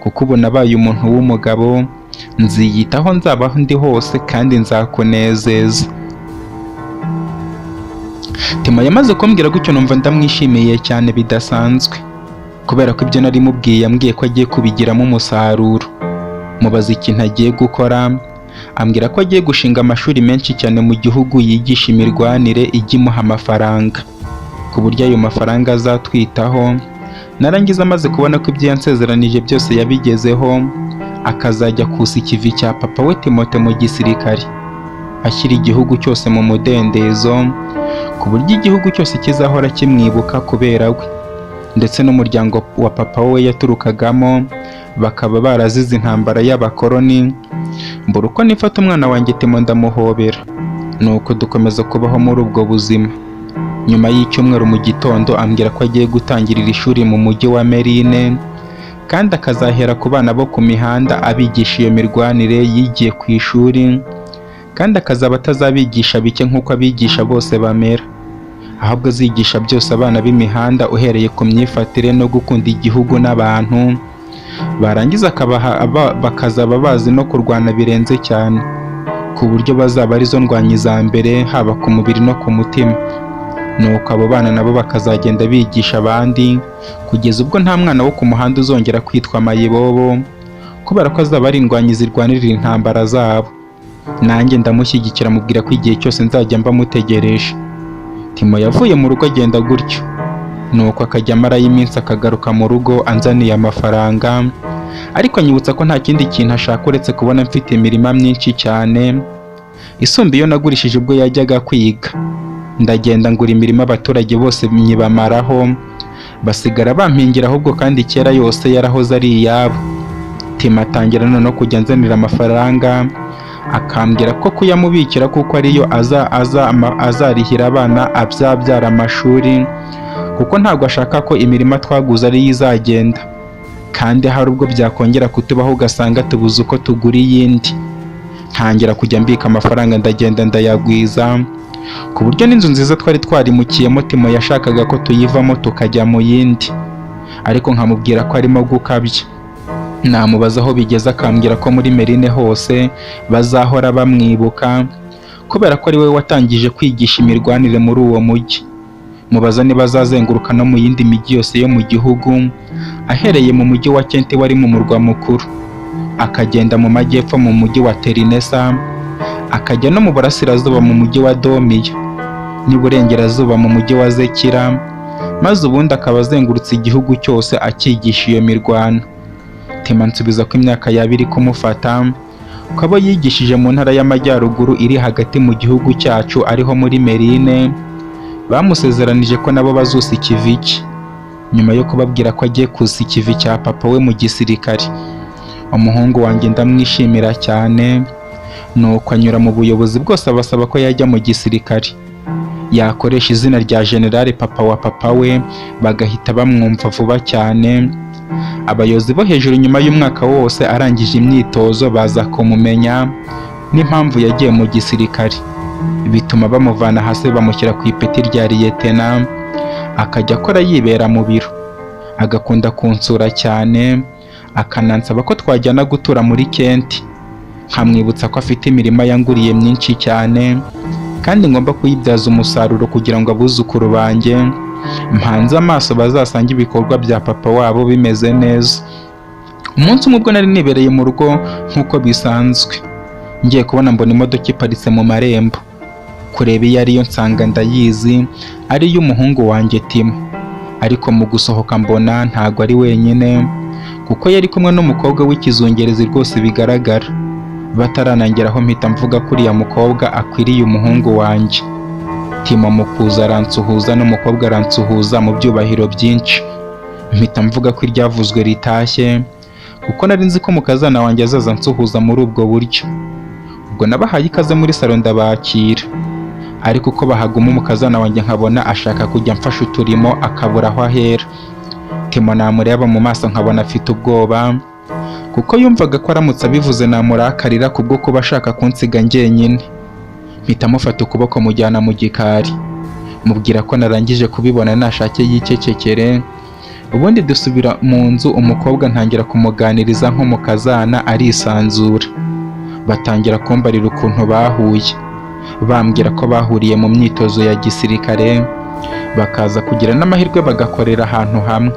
kuko ubu nabaye umuntu w'umugabo, nziyitaho nzaba ndi hose kandi nzakunezeza. Timo yamaze kumbwira gutyo numva ndamwishimiye cyane bidasanzwe, kubera ko ibyo nari mubwiye yambwiye ko agiye kubigiramo umusaruro. Mubaza ikintu agiye gukora, ambwira ko agiye gushinga amashuri menshi cyane mu gihugu yigisha imirwanire ijya imuha amafaranga, ku buryo ayo mafaranga azatwitaho, narangiza amaze kubona ko ibyo yansezeranije byose yabigezeho, akazajya kusa ikivi cya papa we Timote mu gisirikare, ashyira igihugu cyose mu mudendezo, ku buryo igihugu cyose kizahora kimwibuka kubera we, ndetse n'umuryango wa papa we yaturukagamo bakaba barazize intambara y'abakoloni. Mbura uko nifata umwana wanjye Timo ndamuhobera, nuko dukomeza kubaho muri ubwo buzima. Nyuma y'icyumweru mu gitondo ambwira ko agiye gutangirira ishuri mu mujyi wa Merine, kandi akazahera ku bana bo ku mihanda abigisha iyo mirwanire yigiye ku ishuri, kandi akazaba atazabigisha bike nk'uko abigisha bose bamera, ahubwo azigisha byose abana b'imihanda uhereye ku myifatire no gukunda igihugu n'abantu, barangiza bakazaba bazi no kurwana birenze cyane, ku buryo bazaba arizo ndwanyi za mbere haba ku mubiri no ku mutima. Nuko abo bana nabo bakazagenda bigisha abandi kugeza ubwo nta mwana wo ku muhanda uzongera kwitwa mayibobo, kubera ko azaba ari indwanyi zirwanirira intambara zabo. Nanjye ndamushyigikira, mubwira ko igihe cyose nzajya mba mutegereje. Timo yavuye mu rugo agenda gutyo, nuko akajya amarayo iminsi akagaruka mu rugo anzaniye amafaranga, ariko anyibutsa ko nta kindi kintu ashaka uretse kubona mfite imirima myinshi cyane isumba iyo nagurishije ubwo yajyaga kwiga. Ndagenda ngura imirima abaturage bose nyibamaraho, basigara bampingira, ahubwo kandi kera yose yarahoze ari iyabo. Timo atangira noneho kujya anzanira amafaranga, akambwira ko kuyamubikira kuko ariyo azarihira abana abyara amashuri, kuko ntabwo ashaka ko imirima twaguze ariyo izagenda, kandi hari ubwo byakongera kutubaho ugasanga tubuze uko tugura iyindi. Ntangira kujya mbika amafaranga, ndagenda ndayagwiza, ku buryo n'inzu nziza twari twarimukiyemo Timo yashakaga ko tuyivamo tukajya mu yindi, ariko nkamubwira ko arimo gukabya. Namubaza aho bigeze, akambwira ko muri Merine hose bazahora bamwibuka, kubera ko ari we watangije kwigisha imirwanire muri uwo mujyi. Mubaza niba azazenguruka no mu yindi mijyi yose yo mu gihugu, ahereye mu mujyi wa Kente wari mu murwa mukuru, akagenda mu majyepfo mu mujyi wa Terinesa, akajya no mu burasirazuba mu mujyi wa Domiya, n'iburengerazuba mu mujyi wa Zekira, maze ubundi akaba azengurutse igihugu cyose akigisha iyo mirwano. Timo ansubiza ko imyaka yaba iri kumufata, ko abo yigishije mu ntara y'amajyaruguru iri hagati mu gihugu cyacu ariho muri Merine bamusezeranije ko nabo bazusa ikivi cye, nyuma yo kubabwira ko agiye kusa ikivi cya papa we mu gisirikare. Umuhungu wanjye ndamwishimira cyane, nuko anyura mu buyobozi bwose abasaba ko yajya mu gisirikare, yakoresha izina rya General papa wa papa we bagahita bamwumva vuba cyane. Abayobozi bo hejuru nyuma y'umwaka wose arangije imyitozo baza kumumenya n'impamvu yagiye mu gisirikare, bituma bamuvana hasi bamushyira ku ipeti rya liyetena, akajya akora yibera mu biro, agakunda kunsura cyane, akanansaba ko twajyana gutura muri Kenti, nkamwibutsa ko afite imirima yanguriye myinshi cyane kandi ngomba kuyibyaza umusaruro kugira ngo abuzukuru banjye mpanze amaso bazasanga ibikorwa bya papa wabo bimeze neza. Umunsi umwe ubwo nari nibereye mu rugo nk'uko bisanzwe, ngiye kubona mbona imodoka iparitse mu marembo, kureba iyo ariyo nsanga ndayizi, ari iy'umuhungu wanjye Timo, ariko mu gusohoka mbona ntago ari wenyine, kuko yari kumwe n'umukobwa w'ikizungerezi rwose bigaragara. Bataranangeraho mpita mvuga ko uriya mukobwa akwiriye umuhungu wanjye. Timo mu kuza aransuhuza n'umukobwa aransuhuza mu byubahiro byinshi, mpita mvuga ko iryavuzwe ritashye, kuko nari nzi ko mukazana wanjye azaza nsuhuza muri ubwo buryo. Ubwo nabahaye ikaze muri salo ndabakira, ariko uko bahaguma umukazana wanjye nkabona ashaka kujya mfasha uturimo akabura aho ahera. Timo namureba mu maso nkabona afite ubwoba, kuko yumvaga ko aramutse abivuze namurakarira kubwo kuba ashaka kunsiga njyenyine. Mpita mufata ukuboko mujyana mu gikari, mubwira ko narangije kubibona nashake yicecekere, ubundi dusubira mu nzu, umukobwa ntangira kumuganiriza nk'umukazana arisanzura. Batangira kumbarira ukuntu bahuye, bambwira ko bahuriye mu myitozo ya gisirikare, bakaza kugira n'amahirwe bagakorera ahantu hamwe.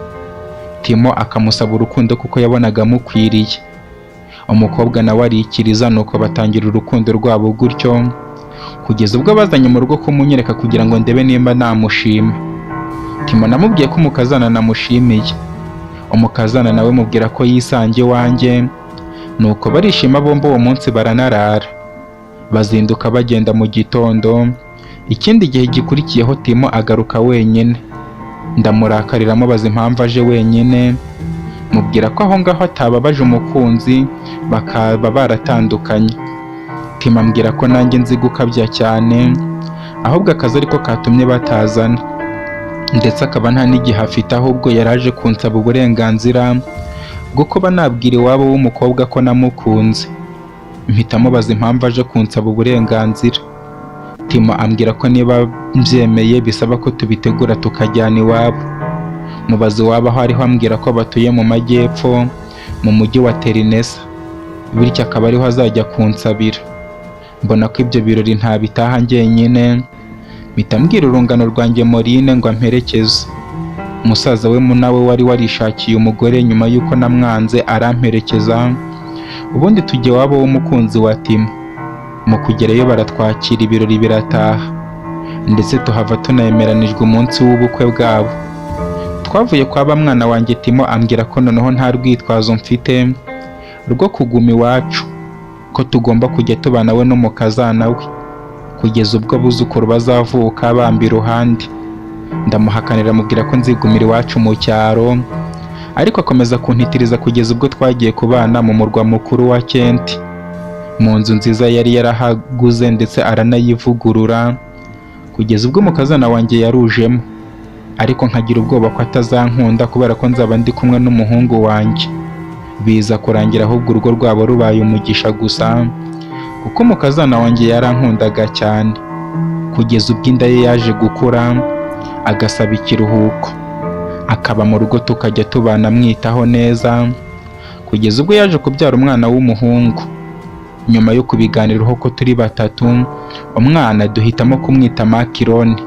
Timo akamusaba urukundo kuko yabonaga amukwiriye. Umukobwa nawe arikiriza, nuko batangira urukundo rwabo gutyo, kugeza ubwo bazanye mu rugo kumunyereka kugira ngo ndebe nimba namushima. Timo namubwiye ko umukazana namushimiye. Umukazana nawe mubwira ko yisangiye iwanjye, nuko barishima bombi. Uwo munsi baranarara, bazinduka bagenda mu gitondo. Ikindi gihe gikurikiyeho Timo agaruka wenyine. Ndamurakarira mubaza impamvu aje wenyine, mubwira ko aho ngaho atababaje umukunzi, bakaba baratandukanye. Timo ambwira ko nanjye nzi gukabya cyane, ahubwo akazi ariko katumye batazana, ndetse akaba nta n'igihe afite, ahubwo yaraje kunsaba uburenganzira bwo kuba nabwira iwabo w'umukobwa ko namukunze. Mpita mubaza impamvu aje kunsaba uburenganzira. Timo ambwira ko niba mbyemeye bisaba ko tubitegura tukajyana iwabo. Mubaza iwabo aho ariho, ambwira ko batuye mu majyepfo mu mujyi wa Terinesa, bityo akaba ariho azajya kunsabira. Mbona ko ibyo birori ntabitaha njyenyine, mpita mbwira urungano rwanjye Morine ngo amperekeze. Musaza we nawe wari warishakiye umugore, nyuma y'uko namwanze aramperekeza, ubundi tujya iwabo w'umukunzi wa Timo. Mu kugerayo baratwakira, ibirori birataha, ndetse tuhava tunemeranijwe umunsi w'ubukwe bwabo. Twavuye kwa mwana wanjye Timo ambwira ko noneho nta rwitwazo mfite rwo kuguma iwacu, ko tugomba kujya tubana we n'umukazana we kugeza ubwo abuzukuru bazavuka bambi iruhande. Ndamuhakanira mubwira ko nzigumira iwacu mu cyaro, ariko akomeza kuntitiriza kugeza ubwo twagiye kubana mu murwa mukuru wa Kenti, mu nzu nziza yari yarahaguze ndetse aranayivugurura, kugeza ubwo umukazana wanjye yarujemo. Ariko nkagira ubwoba ko atazankunda kubera ko nzaba ndi kumwe n'umuhungu wanjye. Biza kurangira ahubwo urugo rwabo rubaye umugisha gusa, kuko umukazana wanjye yarankundaga cyane, kugeza ubwo inda ye yaje gukura agasaba ikiruhuko, akaba mu rugo tukajya tubana amwitaho neza, kugeza ubwo yaje kubyara umwana w'umuhungu. Nyuma yo kubiganiraho ko turi batatu, umwana duhitamo kumwita Makironi.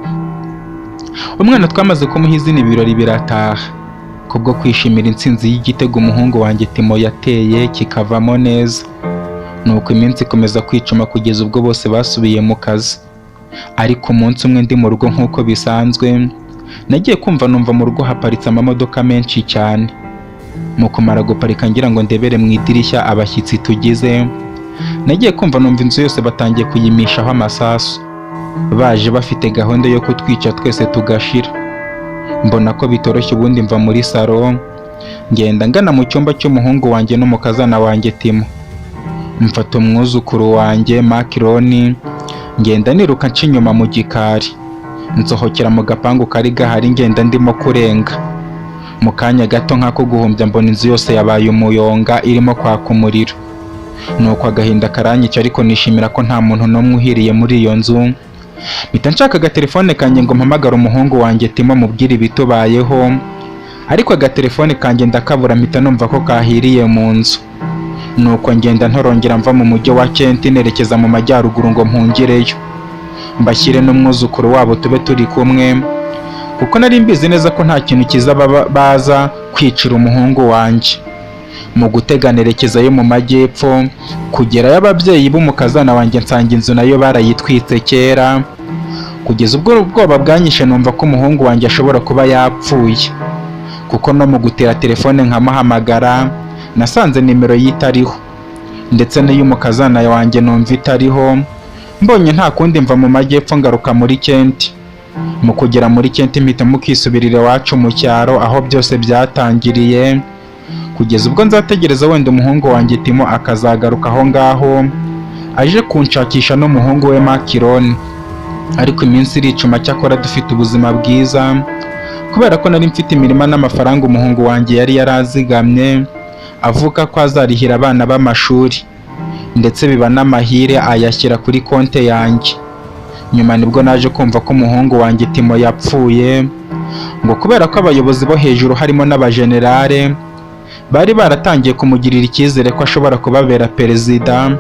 Umwana twamaze kumuha izina, ibirori birataha. Kubwo kwishimira intsinzi y'igitego umuhungu wanjye Timo yateye kikavamo neza, nuko iminsi ikomeza kwicuma kugeza ubwo bose basubiye mu kazi. Ariko umunsi umwe ndi mu rugo nk'uko bisanzwe, nagiye kumva numva mu rugo haparitse amamodoka menshi cyane. Mu kumara guparika ngira ngo ndebere mu idirishya abashyitsi tugize, nagiye kumva numva inzu yose batangiye kuyimishaho amasasu, baje bafite gahunda yo kutwica twese tugashira. Mbona ko bitoroshye, ubundi mva muri salo ngenda ngana mu cyumba cy'umuhungu wanjye n'umukazana wanjye Timo. Mfata umwuzukuru wanjye Makironi, ngenda niruka nca inyuma mu gikari, nsohokera mu gapangu kari gahari, ngenda ndimo kurenga. Mu kanya gato nk'ako guhumbya mbona inzu yose yabaye umuyonga irimo kwaka umuriro. Nuko agahinda karanyica, ariko nishimira ko nta muntu n'umwe uhiriye muri iyo nzu. Mpita nshaka agatelefone kanjye ngo mpamagare umuhungu wanjye Timo mubwire ibitubayeho, ariko agatelefone kanjye ndakabura. Mpita numva ko kahiriye mu nzu, nuko ngenda ntorongera mva mu mujyi wa Kenti nerekeza mu majyaruguru ngo mpungireyo, mbashyire n'umwuzukuru wabo tube turi kumwe, kuko nari mbizi neza ko nta kintu kiza baza kwicira umuhungu wanjye. Mu gutega nerekezayo mu majyepfo, kugerayo ababyeyi b'umukazana wanjye nsanga inzu nayo barayitwitse kera, kugeza ubwo ubwoba bwanyishe numva ko umuhungu wanjye ashobora kuba yapfuye, kuko no mu gutera telefone nkamuhamagara nasanze nimero yitariho, ndetse n'iy'umukazana wanjye numva itariho. Mbonye nta kundi mva mu majyepfo ngaruka muri Kenti. Mu kugera muri Kenti mpitamo kwisubirira iwacu mu cyaro aho byose byatangiriye, kugeza ubwo nzategereza wenda umuhungu wanjye Timo akazagaruka aho ngaho aje kunshakisha n'umuhungu we Makironi. Ariko iminsi iricuma, cyakora dufite ubuzima bwiza, kubera ko nari mfite imirima n'amafaranga umuhungu wanjye yari yarazigamye, avuga ko azarihira abana b'amashuri, ndetse biba n'amahire ayashyira kuri konte yanjye. Nyuma nibwo naje kumva ko umuhungu wanjye Timo yapfuye, ngo kubera ko abayobozi bo hejuru harimo n'abajenerale bari baratangiye kumugirira icyizere ko ashobora kubabera perezida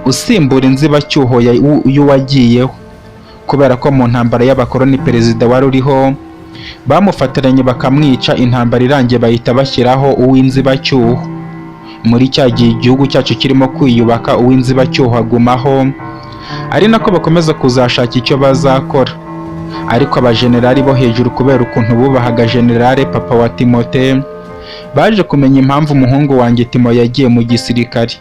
usimbura inzibacyuho y'uwagiyeho, kubera ko mu ntambara y'abakoloni perezida wari uriho bamufatiranye bakamwica, intambara irangiye bahita bashyiraho uw'inzibacyuho. Muri cya gihe igihugu cyacu kirimo kwiyubaka, uw'inzibacyuho agumaho, ari nako bakomeza kuzashaka icyo bazakora. Ariko abajenerali bo hejuru kubera ukuntu bubahaga generale papa wa Timote, baje kumenya impamvu umuhungu wanjye Timo yagiye mu gisirikare,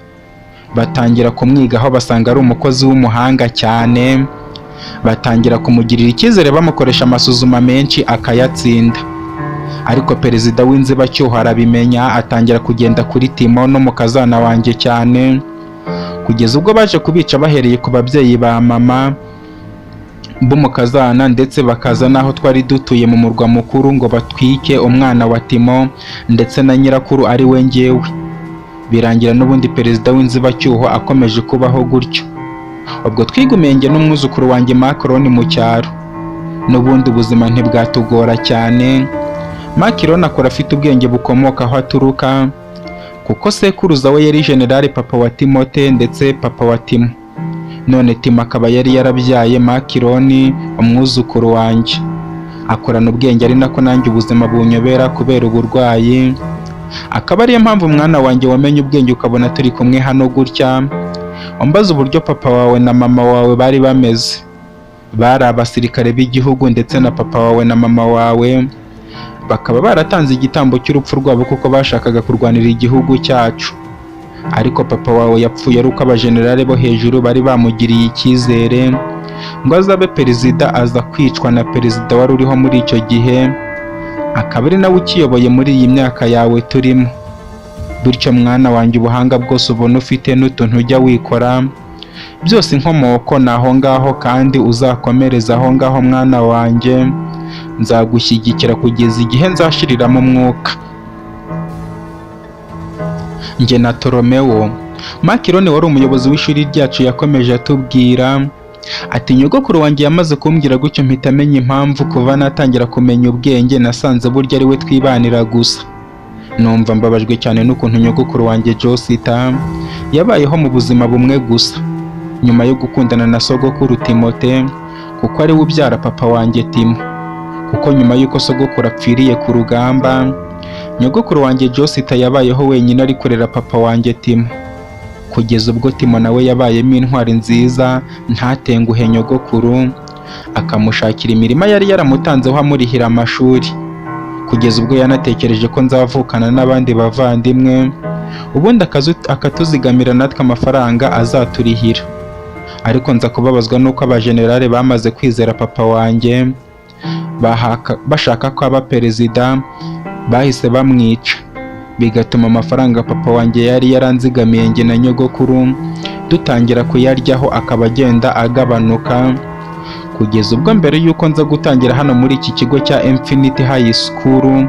batangira kumwigaho basanga ari umukozi w'umuhanga cyane, batangira kumugirira icyizere bamukoresha amasuzuma menshi akayatsinda. Ariko perezida w'inzibacyuho arabimenya, atangira kugenda kuri Timo no mu kazana wanjye cyane, kugeza ubwo baje kubica bahereye ku babyeyi ba mama b'umukazana, ndetse bakaza n'aho twari dutuye mu murwa mukuru ngo batwike umwana wa Timo ndetse na nyirakuru ari we njyewe. Birangira n'ubundi perezida w'inzibacyuho akomeje kubaho gutyo. Ubwo twigumiye njye n'umwuzukuru wanjye Macron mu cyaro, n'ubundi ubuzima ntibwatugora cyane. Macron akora afite ubwenge bukomoka aho aturuka, kuko sekuruza we yari generale papa wa Timote ndetse papa wa Timo. None Timo akaba yari yarabyaye Macron umwuzukuru wanjye. Akorana ubwenge ari nako nanjye ubuzima bunyobera kubera uburwayi, akaba ariyo mpamvu umwana wanjye wamenye ubwenge ukabona turi kumwe hano gutya. Umbaza uburyo papa wawe na mama wawe bari bameze. Bari abasirikare b'igihugu, ndetse na papa wawe na mama wawe bakaba baratanze igitambo cy'urupfu rwabo kuko bashakaga kurwanira igihugu cyacu. Ariko papa wawe yapfuye ari uko abajenerale bo hejuru bari bamugiriye icyizere ngo azabe perezida, aza kwicwa na perezida wari uriho muri icyo gihe, akaba ari nawe ukiyoboye muri iyi myaka yawe turimo. Bityo mwana wanjye ubuhanga bwose ubona ufite n'utuntu ujya wikora, byose inkomoko ni aho ngaho, kandi uzakomereza aho ngaho mwana wanjye. Nzagushyigikira kugeza igihe nzashiriramo umwuka. Njye na Tolomeo. Macron wari umuyobozi w'ishuri ryacu yakomeje atubwira ati nyogokuru wanjye yamaze kumbwira gutyo mpita amenya impamvu kuva natangira kumenya ubwenge nasanze burya ari we twibanira gusa. Numva mbabajwe cyane n'ukuntu nyogokuru wanjye Josita yabayeho mu buzima bumwe gusa nyuma yo gukundana na sogokuru Timote, kuko ari we ubyara papa wanjye Timo. Kuko nyuma y'uko sogokuru apfiriye ku rugamba, nyogokuru wanjye Josita yabayeho wenyine ari kurera papa wanjye Timo, kugeza ubwo Timo nawe yabayemo intwari nziza ntatenguhe nyogokuru, akamushakira imirima yari yaramutanzeho amurihira amashuri, kugeza ubwo yanatekereje ko nzavukana n'abandi bavandimwe, ubundi akatuzigamira natwe amafaranga azaturihira. Ariko nza kubabazwa n'uko abajenerale bamaze kwizera papa wanjye, bashaka ko aba perezida, bahise bamwica, bigatuma amafaranga papa wanjye yari yaranzigamiye njye na nyogokuru dutangira kuyaryaho, akaba agenda agabanuka, kugeza ubwo mbere y'uko nza gutangira hano muri iki kigo cya Infinity High School,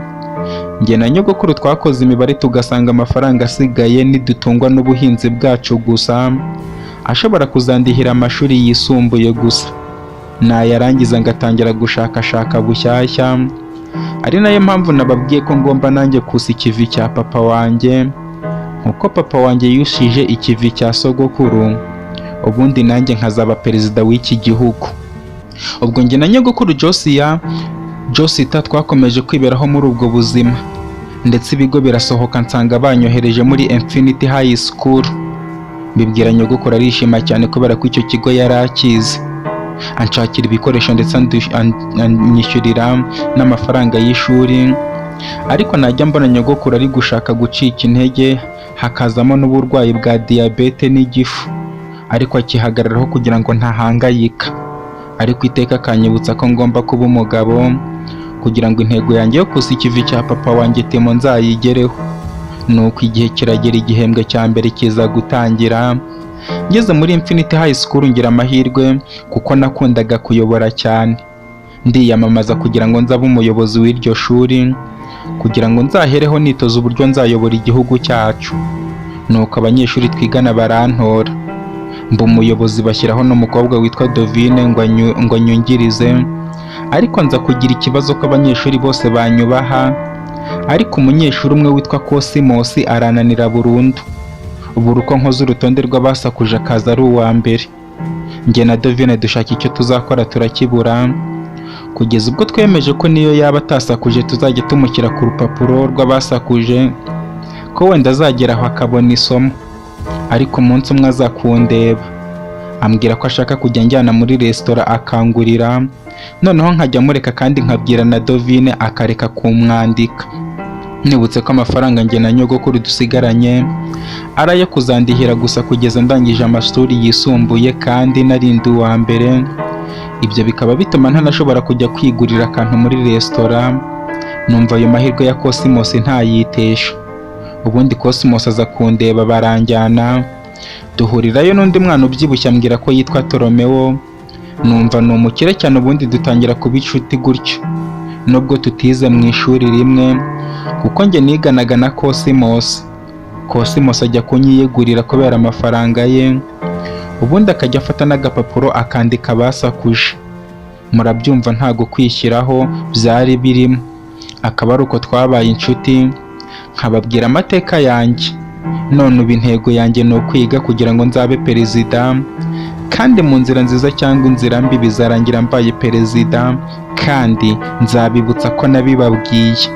njye na nyogokuru twakoze imibare tugasanga amafaranga asigaye nidutungwa n'ubuhinzi bwacu gusa ashobora kuzandihira amashuri yisumbuye gusa, nayarangiza ngatangira gushakashaka bushyashya. Ari nayo mpamvu nababwiye ko ngomba nanjye kusa ikivi cya papa wanjye, nkuko papa wanjye yushije ikivi cya sogokuru, ubundi nanjye nkazaba perezida w'iki gihugu. Ubwo njye na nyogokuru Josita twakomeje kwiberaho muri ubwo buzima, ndetse ibigo birasohoka nsanga banyohereje muri Infinity High School. Mbibwira nyogokuru arishima cyane kubera ko icyo kigo yari akizi, anshakira ibikoresho ndetse anyishyurira n'amafaranga y'ishuri. Ariko najya mbona nyogokuru ari gushaka gucika intege, hakazamo n'uburwayi bwa diyabete n'igifu, ariko akihagararaho kugira ngo ntahangayika. Ariko iteka akanyibutsa ko ngomba kuba umugabo kugira ngo intego yanjye yo kusa ikivi cya papa wanjye Timo nzayigereho. Nuko igihe kiragera, igihembwe cya mbere kiza gutangira. Ngeze muri Infinity High School ngira amahirwe kuko nakundaga kuyobora cyane, ndiyamamaza kugira ngo nzabe umuyobozi w'iryo shuri, kugira ngo nzahereho nitoza uburyo nzayobora igihugu cyacu. Nuko abanyeshuri twigana barantora, mba umuyobozi, bashyiraho n'umukobwa witwa Dovine ngo anyungirize, ariko nza kugira ikibazo ko abanyeshuri bose banyubaha, ariko umunyeshuri umwe witwa Cosmos arananira burundu. Buri uko nkoze urutonde rw'abasakuje akaza ari uwa mbere. Njye na Devine dushaka icyo tuzakora turakibura, kugeza ubwo twemeje ko niyo yaba atasakuje tuzajya tumushyira ku rupapuro rw'abasakuje, ko wenda azagera aho akabona isomo. Ariko umunsi umwe aza kundeba ambwira ko ashaka kujya njyana muri resitora akangurira, noneho nkajya mureka kandi nkabwira na Devine akareka kumwandika. Nibutse ko amafaranga njye na nyogokuru dusigaranye ari ayo kuzandihira gusa kugeza ndangije amashuri yisumbuye kandi narindi uwa mbere. Ibyo bikaba bituma ntanashobora kujya kwigurira akantu muri resitora. Numva ayo mahirwe ya Cosmos ntayitesha. Ubundi Cosmos aza kundeba baranjyana, duhurirayo n'undi mwana ubyibushye ambwira ko yitwa Toromeo. Numva ni umukire cyane, ubundi dutangira kuba inshuti gutyo, nubwo tutize mu ishuri rimwe, kuko njye niganaga na Cosmos. Cosmos ajya kunyiyegurira kubera amafaranga ye, ubundi akajya afata n'agapapuro akandika abasakuje. Murabyumva ntago kwishyiraho byari birimo. Akaba ari uko twabaye inshuti, nkababwira amateka yanjye. None ubu intego yanjye ni ukwiga kugira ngo nzabe perezida, kandi mu nzira nziza cyangwa inzira mbi bizarangira mbaye perezida, kandi nzabibutsa ko nabibabwiye.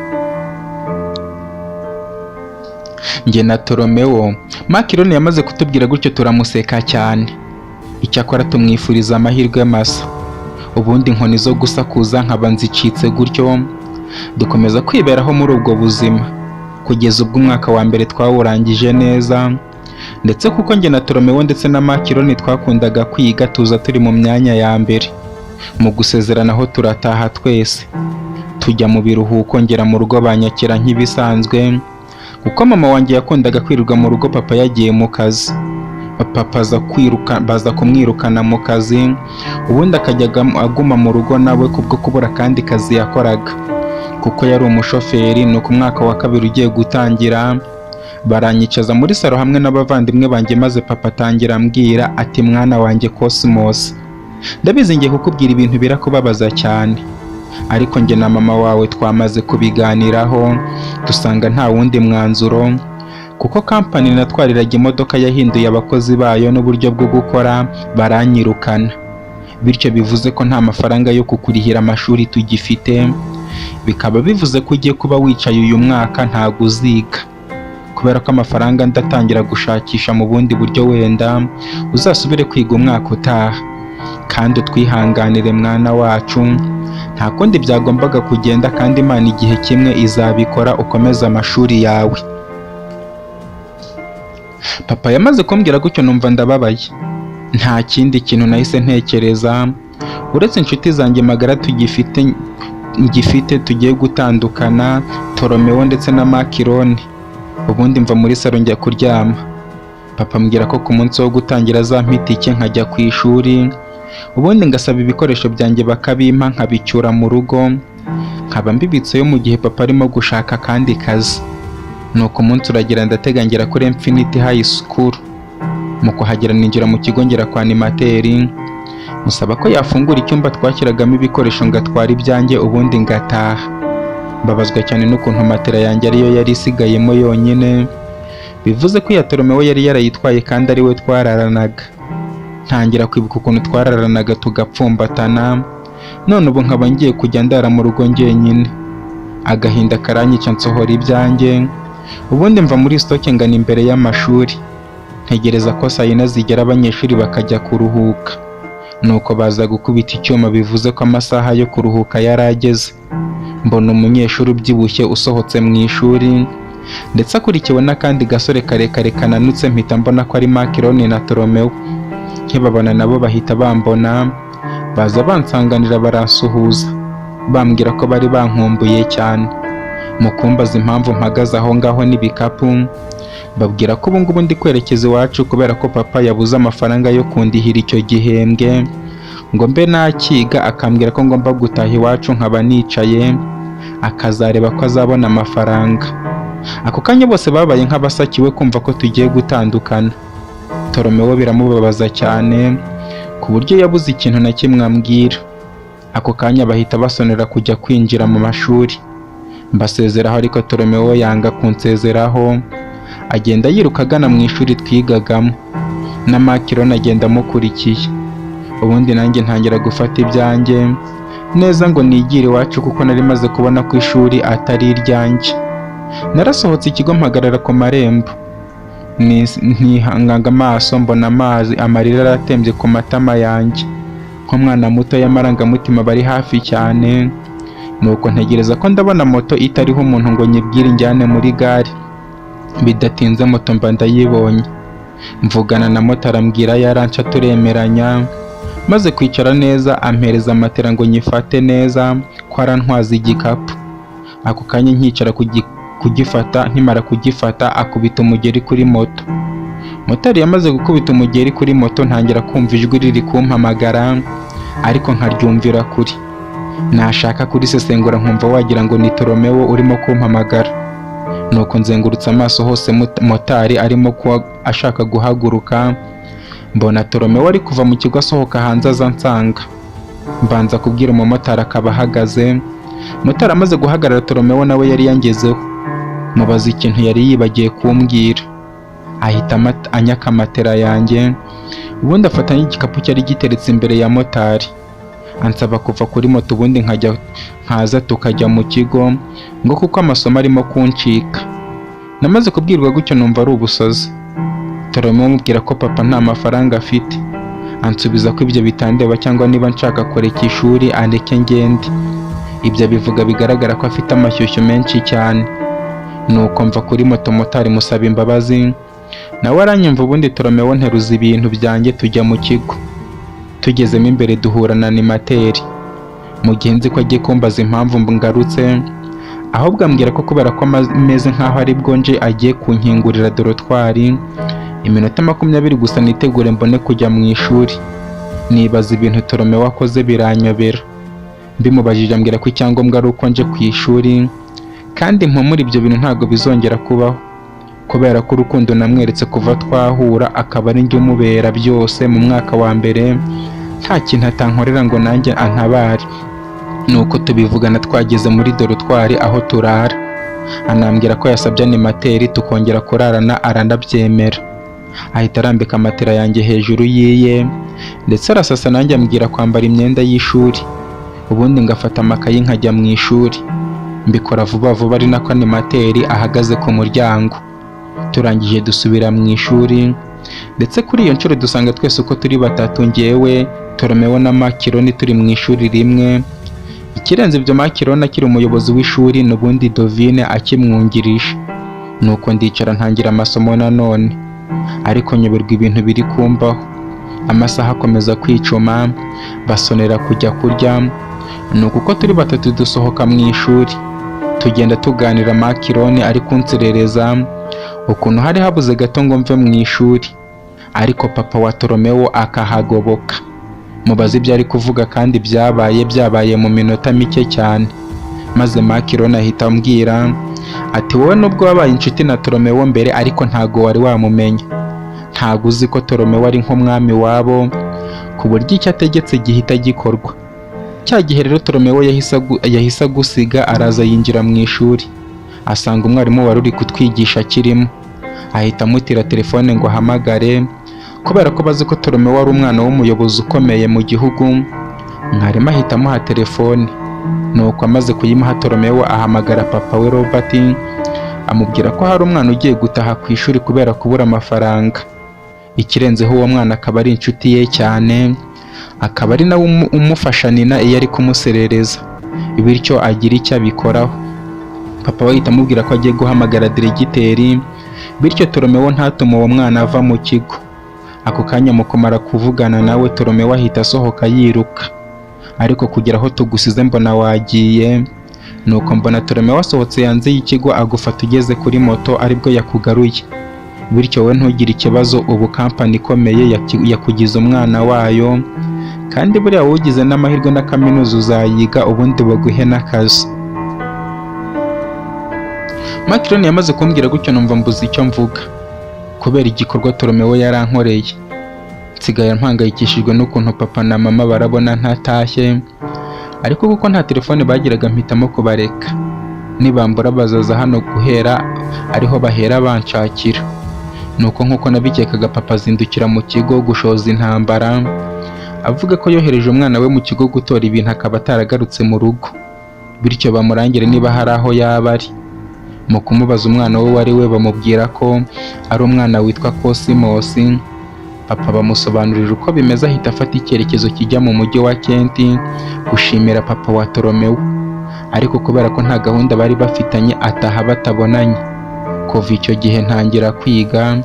Njye na Toromeo, Makironi yamaze kutubwira gutyo turamuseka cyane. Icyakora tumwifuriza amahirwe masa. Ubundi inkoni zo gusakuza nkaba nzicitse gutyo, dukomeza kwiberaho muri ubwo buzima, kugeza ubwo umwaka wa mbere twawurangije neza. Ndetse kuko njye na Toromeo ndetse na Makironi twakundaga kwiga, tuza turi mu myanya ya mbere. Mu gusezeranaho turataha twese, tujya mu biruhuko. Ngera mu rugo banyakira nk'ibisanzwe, kuko mama wanjye yakundaga kwirirwa mu rugo papa yagiye mu kazi. Papa baza kumwirukana mu kazi, ubundi akajya aguma mu rugo nawe kubwo kubura kandi kazi yakoraga, kuko yari umushoferi. Nuko umwaka wa kabiri ugiye gutangira, baranyicaza muri salo hamwe n'abavandimwe banjye, maze papa atangira ambwira ati, mwana wanjye Cosmos, ndabizi ngiye kukubwira ibintu birakubabaza cyane, ariko njye na mama wawe twamaze kubiganiraho dusanga nta wundi mwanzuro, kuko kampani natwariraga imodoka yahinduye abakozi bayo n'uburyo bwo gukora, baranyirukana. Bityo bivuze ko nta mafaranga yo kukurihira amashuri tugifite. Bikaba bivuze ko ugiye kuba wicaye uyu mwaka ntago uziga, kubera ko amafaranga ndatangira gushakisha mu bundi buryo, wenda uzasubire kwiga umwaka utaha. Kandi utwihanganire mwana wacu, nta kundi byagombaga kugenda, kandi Imana igihe kimwe izabikora ukomeze amashuri yawe. Papa yamaze kumbwira gutyo numva ndababaye. Nta kindi kintu nahise ntekereza, uretse inshuti zanjye magara ngifite tugiye gutandukana, Toromeo ndetse na Makironi. Ubundi mva muri salo njya kuryama. Papa ambwira ko ku munsi wo gutangira azampita iki nkajya ku ishuri, ubundi ngasaba ibikoresho byanjye bakabimpa nkabicyura mu rugo, nkaba mbibitseyo mu gihe papa arimo gushaka akandi kazi. Nuko umunsi uragira ndategangira kuri Infinity High School. Mu kuhagera ninjira mu kigo ngera kwa animateri, musaba ko yafungura icyumba twashyiragamo ibikoresho ngatwara ibyanjye, ubundi ngataha. Mbabazwa cyane n'ukuntu matera yanjye ariyo yari isigayemo yonyine, bivuze ko iya Toromeo yari yarayitwaye kandi ari we twararanaga. Ntangira kwibuka ukuntu twararanaga tugapfumbatana, none ubu nkaba ngiye kujya ndara mu rugo njyenyine. Agahinda karanyica, nsohora ibyanjye, ubundi mva muri stoke ngana imbere y'amashuri, ntegereza ko saa yine zigera abanyeshuri bakajya kuruhuka. Nuko baza gukubita icyuma, bivuze ko amasaha yo kuruhuka yarageze. Mbona umunyeshuri ubyibushye usohotse mu ishuri, ndetse akurikiwe n'akandi gasore karekare kananutse. Mpita mbona ko ari Makironi na Toromeo. Nkibabona nabo bahita bambona, baza bansanganira baransuhuza, bambwira ko bari bankumbuye cyane. Mu kumbaza impamvu mpagaze aho ngaho n'ibikapu, babwira ko ubu ngubu ndi kwerekeza iwacu kubera ko papa yabuze amafaranga yo kundihira icyo gihembwe ngo mbe nakiga. Akambwira ko ngomba gutaha iwacu nkaba nicaye, akazareba ko azabona amafaranga. Ako kanya bose babaye nk'abasakiwe kumva ko tugiye gutandukana. Toromeo biramubabaza cyane ku buryo yabuze ikintu na kimwe ambwira. Ako kanya bahita basonera kujya kwinjira mu mashuri. Mbasezeraho ariko Toromewo yanga kunsezeraho, agenda yiruka agana mu ishuri twigagamo, na Makironi agenda amukurikiye. Ubundi nanjye ntangira gufata ibyanjye neza ngo nigire iwacu kuko nari maze kubona ko ishuri atari iryanjye. Narasohotse ikigo mpagarara ku marembo, ntihanganga amaso mbona amarira aratembye ku matama yanjye. Nk'umwana muto y'amarangamutima bari hafi cyane, nuko ntegereza ko ndabona moto itariho umuntu ngo nyibwire njyane muri gare. Bidatinze moto mba ndayibonye, mvugana na moto arambwira yaranca turemeranya, maze kwicara neza ampereza matera ngo nyifate neza ko arantwaza igikapu. Ako kanya nkicara kugifata, nkimara kugifata akubita umugeri kuri moto. Motari yamaze gukubita umugeri kuri moto ntangira kumva ijwi riri kumpamagara, ariko nkaryumvira kuri. Nashaka kurisesengura nkumva wagira ngo ni Toromewo urimo kumpamagara. Nuko nzengurutse amaso hose motari arimo ashaka guhaguruka, mbona Toromewo ari kuva mu kigo asohoka hanze aza nsanga. Mbanza kubwira umumotari akaba ahagaze. Motari amaze guhagarara Toromewo nawe yari yangezeho. Mubaza ikintu yari yibagiye kumbwira. Ahita anyaka matera yanjye, ubundi afata n'igikapu cyari giteretse imbere ya motari. Ansaba kuva kuri moto ubundi nkaza tukajya mu kigo ngo kuko amasomo arimo kuncika. Namaze kubwirwa gutyo numva ari ubusazi. Toromewo mubwira ko papa nta mafaranga afite, ansubiza ko ibyo bitandeba cyangwa niba nshaka kureka ishuri andeke ngende. Ibyo bivuga bigaragara ko afite amashyushyu menshi cyane. Nuko mva kuri moto, motari musaba imbabazi, nawe aranyumva. Ubundi Toromewo nteruza ibintu byanjye tujya mu kigo. Tugezemo imbere duhura na animateri. Mu gihe nzi ko agiye kumbaza impamvu ngarutse, ahubwo ambwira ko kubera ko ameze nk'aho ari bwo nje agiye kunkingurira dorotwari iminota 20 gusa nitegure mbone kujya mu ishuri. Nibaza ibintu Toromewo akoze biranyobera. Mbimubajije ambwira ko icyangombwa ari uko nje ku ishuri, kandi mpumura ibyo bintu ntabwo bizongera kubaho, kubera ko urukundo namweretse kuva twahura akaba ari njye umubera byose mu mwaka wa mbere, nta kintu atankorera ngo nanjye antabare. Nuko tubivugana twageze muri dorotwari aho turara. Anambwira ko yasabye animateri tukongera kurarana, aranabyemera. Ahita arambika matera yanjye hejuru yiye, ndetse arasasa nanjye ambwira kwambara imyenda y'ishuri, ubundi ngafata amakayi nkajya mu ishuri. Mbikora vuba vuba ari nako animateri ahagaze ku muryango. Turangije dusubira mu ishuri, ndetse kuri iyo nshuro dusanga twese uko turi batatu, njyewe, Toromewo na Makironi turi mu ishuri rimwe. Ikirenze ibyo Makironi akiri umuyobozi w'ishuri, n'ubundi Dovine akimwungirije. Nuko ndicara ntangira amasomo nanone, ariko nyoberwa ibintu biri kumbaho. Amasaha akomeza kwicuma, basonera kujya kurya. Nuko uko turi batatu dusohoka mu ishuri, tugenda tuganira. Makironi ari kunserereza ukuntu hari habuze gato ngo mve mu ishuri, ariko papa wa Toromewo akahagoboka. Mubaza ibyo ari kuvuga kandi byabaye mu minota mike cyane. Maze Makironi ahita ambwira ati wowe nubwo wabaye inshuti na Toromewo mbere, ariko ntago wari wamumenya. Ntago uzi ko Toromewo ari nk'umwami wabo, ku buryo icyo ategetse gihita gikorwa. Cya gihe rero Toromewo yahise agusiga, araza yinjira mu ishuri, asanga umwarimu wari uri kutwigisha akirimo. Ahita amutira telefone ngo ahamagare, kubera ko bazi ko Toromewo ari umwana w'umuyobozi ukomeye mu gihugu. Mwarimu ahita amuha telefone. Nuko amaze kuyimuha, Toromewo ahamagara papa we Robert, amubwira ko hari umwana ugiye gutaha ku ishuri kubera kubura amafaranga. Ikirenzeho uwo mwana akaba ari inshuti ye cyane, akaba ari nawe umufasha nyina iyo ari kumuserereza, bityo agira icyo abikoraho. Papa we ahita amubwira ko agiye guhamagara diregiteri, bityo Toromewo ntatuma uwo mwana ava mu kigo. Ako kanya mu kumara kuvugana nawe, Toromewo ahita asohoka yiruka, ariko kugera aho tugusize mbona wagiye. Nuko mbona Toromewo asohotse yanze y'ikigo agufata ugeze kuri moto aribwo yakugaruye. Bityo we ntugire ikibazo, ubu kampani ikomeye yakugize umwana wayo, kandi buriya wugize n'amahirwe na kaminuza uzayiga ubundi baguhe n'akazi. Makironi yamaze kumbwira gutyo numva mbuze icyo mvuga, kubera igikorwa Toromewo yarankoreye. Nsigaye mpangayikishijwe n'ukuntu papa na mama barabona ntatashye, ariko kuko nta telefone bagiraga mpitamo kubareka, nibambura bazaza hano guhera ariho bahera banshakira. Nuko nk'uko nabikekaga, papa azindukira mu kigo gushoza intambara, avuga ko yohereje umwana we mu kigo gutora ibintu akaba ataragarutse mu rugo, bityo bamurangire niba hari aho yaba ari. Mu kumubaza umwana we wari we, bamubwira ko ari umwana witwa Cosmos. Papa bamusobanurira uko bimeze, ahita afata icyerekezo kijya mu mujyi wa Kent gushimira papa wa Tolomeo, ariko kubera ko nta gahunda bari bafitanye ataha batabonanye. Kuva icyo gihe ntangira kwiga,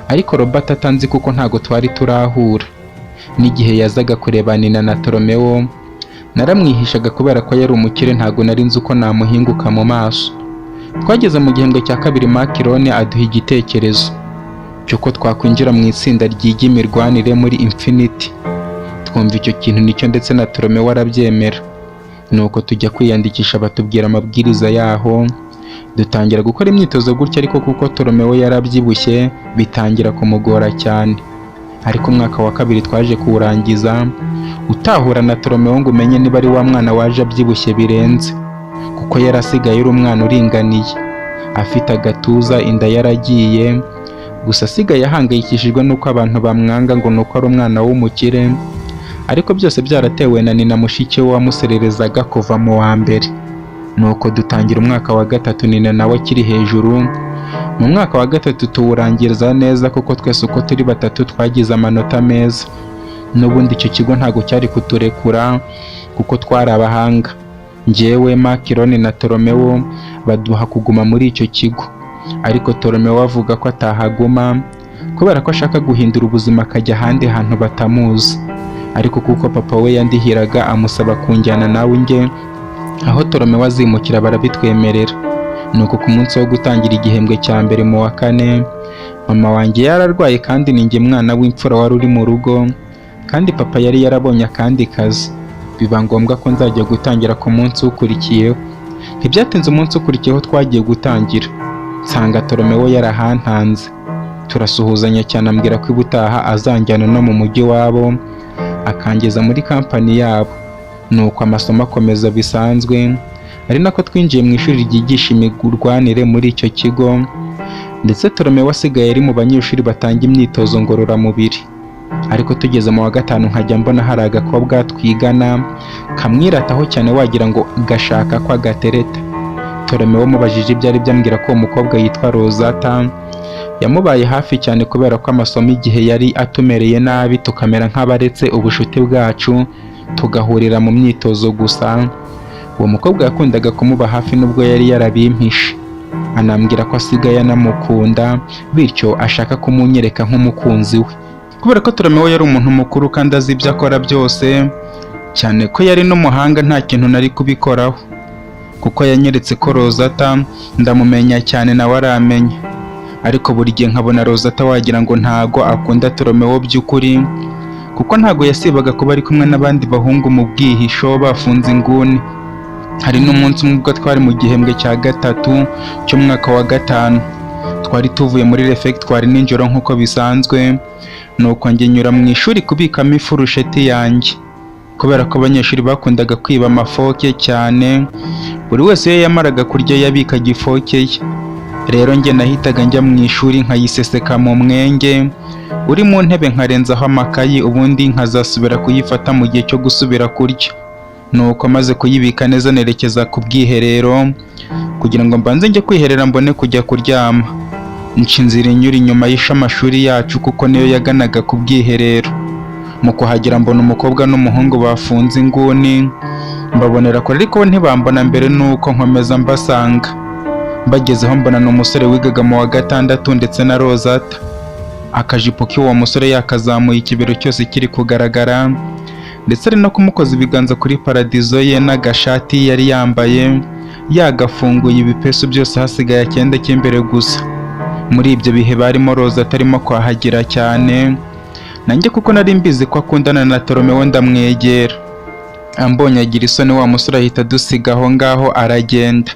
ariko Robert atanzi kuko ntago twari turahura. N'igihe yazaga kureba nyina na Tolomeo, naramwihishaga kubera ko yari umukire, ntago nari nzi uko namuhinguka mu maso. Twageze mu gihembwe cya kabiri, Makirone aduha igitekerezo cy'uko twakwinjira mu itsinda ryiga imirwanire muri Infinity. Twumva icyo kintu nicyo, ndetse na Tolomeo arabyemera. Nuko tujya kwiyandikisha, batubwira amabwiriza yaho, dutangira gukora imyitozo gutya, ariko kuko Tolomeo yarabyibushye bitangira kumugora cyane. Ariko umwaka wa kabiri twaje kuwurangiza, utahura na Tolomeo ngo umenye niba ari wa mwana waje abyibushye birenze, kuko yari asigaye ari umwana uringaniye, afite agatuza, inda yaragiye, gusa asigaye ahangayikishijwe n'uko abantu bamwanga ngo nuko ari umwana w'umukire. Ariko byose byaratewe na nyina mushiki we wamusererezaga kuva mu wa mbere. Nuko dutangira umwaka wa gatatu, nyina nawe akiri hejuru. Mu mwaka wa gatatu tuwurangiriza neza, kuko twese uko turi batatu twagize amanota meza. N'ubundi icyo kigo ntago cyari kuturekura kuko twari abahanga. Njyewe, Makirone na Tolomeo baduha kuguma muri icyo kigo, ariko Tolomeo avuga ko atahaguma kubera ko ashaka guhindura ubuzima akajya ahandi hantu batamuzi. Ariko kuko papa we yandihiraga amusaba kunjyana nawe njye aho Tolomeo azimukira, barabitwemerera. Nuko ku munsi wo gutangira igihembwe cya mbere mu wa kane, mama wanjye yararwaye kandi ni njye mwana w'imfura wari uri mu rugo, kandi papa yari yarabonye akandi kazi. Biba ngombwa ko nzajya gutangira ku munsi ukurikiyeho. Ntibyatinze umunsi ukurikiyeho twagiye gutangira, nsanga Tolomeo yarahantanze. Turasuhuzanya cyane, ambwira ko ubutaha azanjyana no mu mujyi wabo akangeza muri kampani yabo. Nuko amasomo akomeza bisanzwe, ari nako twinjiye mu ishuri ryigisha imirwanire muri icyo kigo, ndetse Tolomeo asigaye ari mu banyeshuri batanga imyitozo ngororamubiri. Ariko tugeze mu wa gatanu, nkajya mbona hari agakobwa twigana kamwirataho cyane, wagira ngo gashaka ko agatereta. Tolomeo mubajije ibyo ari byo, ambwira ko uwo mukobwa yitwa Rosata. Yamubaye hafi cyane kubera ko amasomo igihe yari atumereye nabi, tukamera nk'abaretse ubushuti bwacu tugahurira mu myitozo gusa. Uwo mukobwa yakundaga kumuba hafi nubwo yari yarabimpishe, anambwira ko asigaye anamukunda, bityo ashaka kumunyereka nk'umukunzi we. Kubera ko Tolomeo yari umuntu mukuru kandi azi ibyo akora byose, cyane ko yari n'umuhanga, nta kintu nari kubikoraho, kuko yanyeretse ko Rosata ndamumenya cyane nawe aramenya. Ariko buri gihe nkabona Rosata wagira ngo ntago akunda Tolomeo by'ukuri, kuko ntago yasibaga kuba ari kumwe n'abandi bahungu mu bwihisho bafunze inguni. Hari n'umunsi umwe ubwo twari mu gihembwe cya gatatu cy'umwaka wa gatanu, twari tuvuye muri refectoire nijoro nk'uko bisanzwe. Nuko njye nyura mu ishuri kubikamo ifurusheti yanjye, kubera ko abanyeshuri bakundaga kwiba amafoke cyane. Buri wese iyo yamaraga kurya yabikaga ifoke ye. Rero njye nahitaga njya mu ishuri nkayiseseka mu mwenge uri mu ntebe, nkarenzaho amakayi, ubundi nkazasubira kuyifata mu gihe cyo gusubira kurya. Nuko maze kuyibika neza, nerekeza ku bwiherero kugira ngo mbanze njye kwiherera mbone kujya kuryama. Nca inzira inyura inyuma y'amashuri yacu kuko niyo yaganaga ku bwiherero. Mu kuhagera mbona umukobwa n'umuhungu bafunze inguni, mbabonera kure ariko ntibambona mbere, nuko nkomeza mbasanga. Mbagezeho mbona n'umusore wigaga mu wa gatandatu ndetse na Rosata. Akajipo k'uwo musore yakazamuye ikibero cyose kiri kugaragara, ndetse ari no kumukoza ibiganza kuri paradizo ye, n'agashati yari yambaye yagafunguye ibipesu byose, hasigaye akenda cy'imbere gusa. Muri ibyo bihe barimo Rosata arimo kwahagira cyane, nanjye kuko nari mbizi ko akundana na Tolomeo ndamwegera. Ambonye agira isoni, wa musore ahita dusiga aho ngaho aragenda.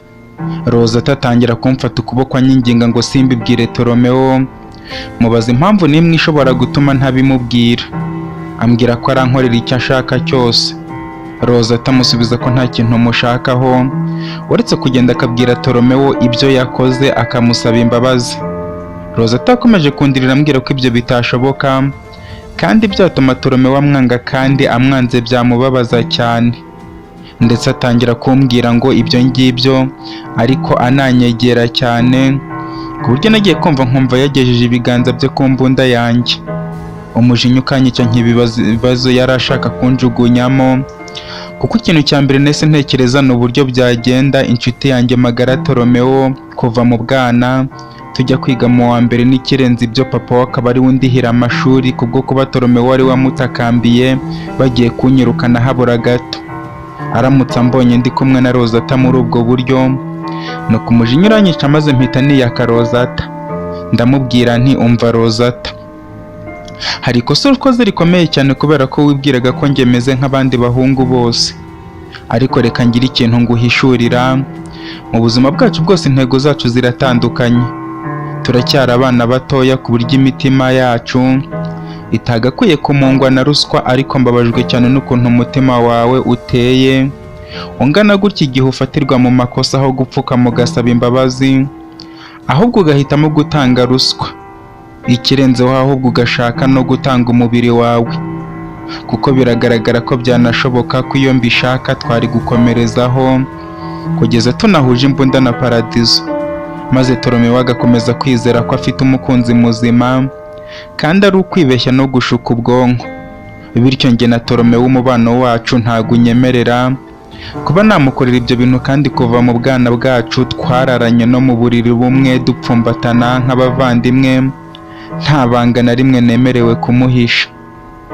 Rosata atangira kumfata ukuboko anyinginga ngo simbibwire Tolomeo, mubaza impamvu n'imwe ishobora gutuma ntabimubwira. Ambwira ko arankorera icyo ashaka cyose, Rozata amusubiza ko nta kintu mushakaho uretse kugenda akabwira Toromewo ibyo yakoze akamusaba imbabazi. Rozata yakomeje kundirira ambwira ko ibyo bitashoboka kandi byatuma Toromewo amwanga kandi amwanze byamubabaza cyane, ndetse atangira kumbwira ngo ibyo ngibyo ariko ananyegera cyane ku buryo nagiye kumva nkumva yagejeje ibiganza bye ku mbunda yanjye. Umujinya ukanyica nk'ibibazo yari ashaka kunjugunyamo, kuko ikintu cya mbere nahise ntekereza ni uburyo byagenda inshuti yanjye magara Toromewo kuva mu bwana tujya kwiga mu wa mbere n'ikirenze ibyo papa we akaba ari we undihira amashuri kubwo kuba Toromewo wari wamutakambiye bagiye kunyirukana habura gato. Aramutse ambonye ndi kumwe na Rozata muri ubwo buryo nuko umujinya uranyica maze mpita niyaka Rozata. Ndamubwira nti umva Rozata, hari ikosa ukoze rikomeye cyane kubera ko wibwiraga ko njye meze nk'abandi bahungu bose, ariko reka ngire ikintu nguhishurira. Mu buzima bwacu bwose intego zacu ziratandukanye, turacyari abana batoya ku buryo imitima yacu itagakwiye kumungwa na ruswa, ariko mbabajwe cyane n'ukuntu umutima wawe uteye ungana gutya igihe ufatirwa mu makosa aho gupfukama ugasaba imbabazi, ahubwo ugahitamo gutanga ruswa. Ikirenzeho ahubwo ugashaka no gutanga umubiri wawe, kuko biragaragara ko byanashoboka ko iyo mbishaka twari gukomerezaho kugeza tunahuje imbunda na paradizo, maze Toromewo agakomeza kwizera ko afite umukunzi muzima kandi ari ukwibeshya no gushuka ubwonko. Bityo njye na Toromewo umubano wacu ntago unyemerera kuba namukorera ibyo bintu, kandi kuva mu bwana bwacu twararanye no mu buriri bumwe dupfumbatana nk'abavandimwe, nta banga na rimwe nemerewe kumuhisha.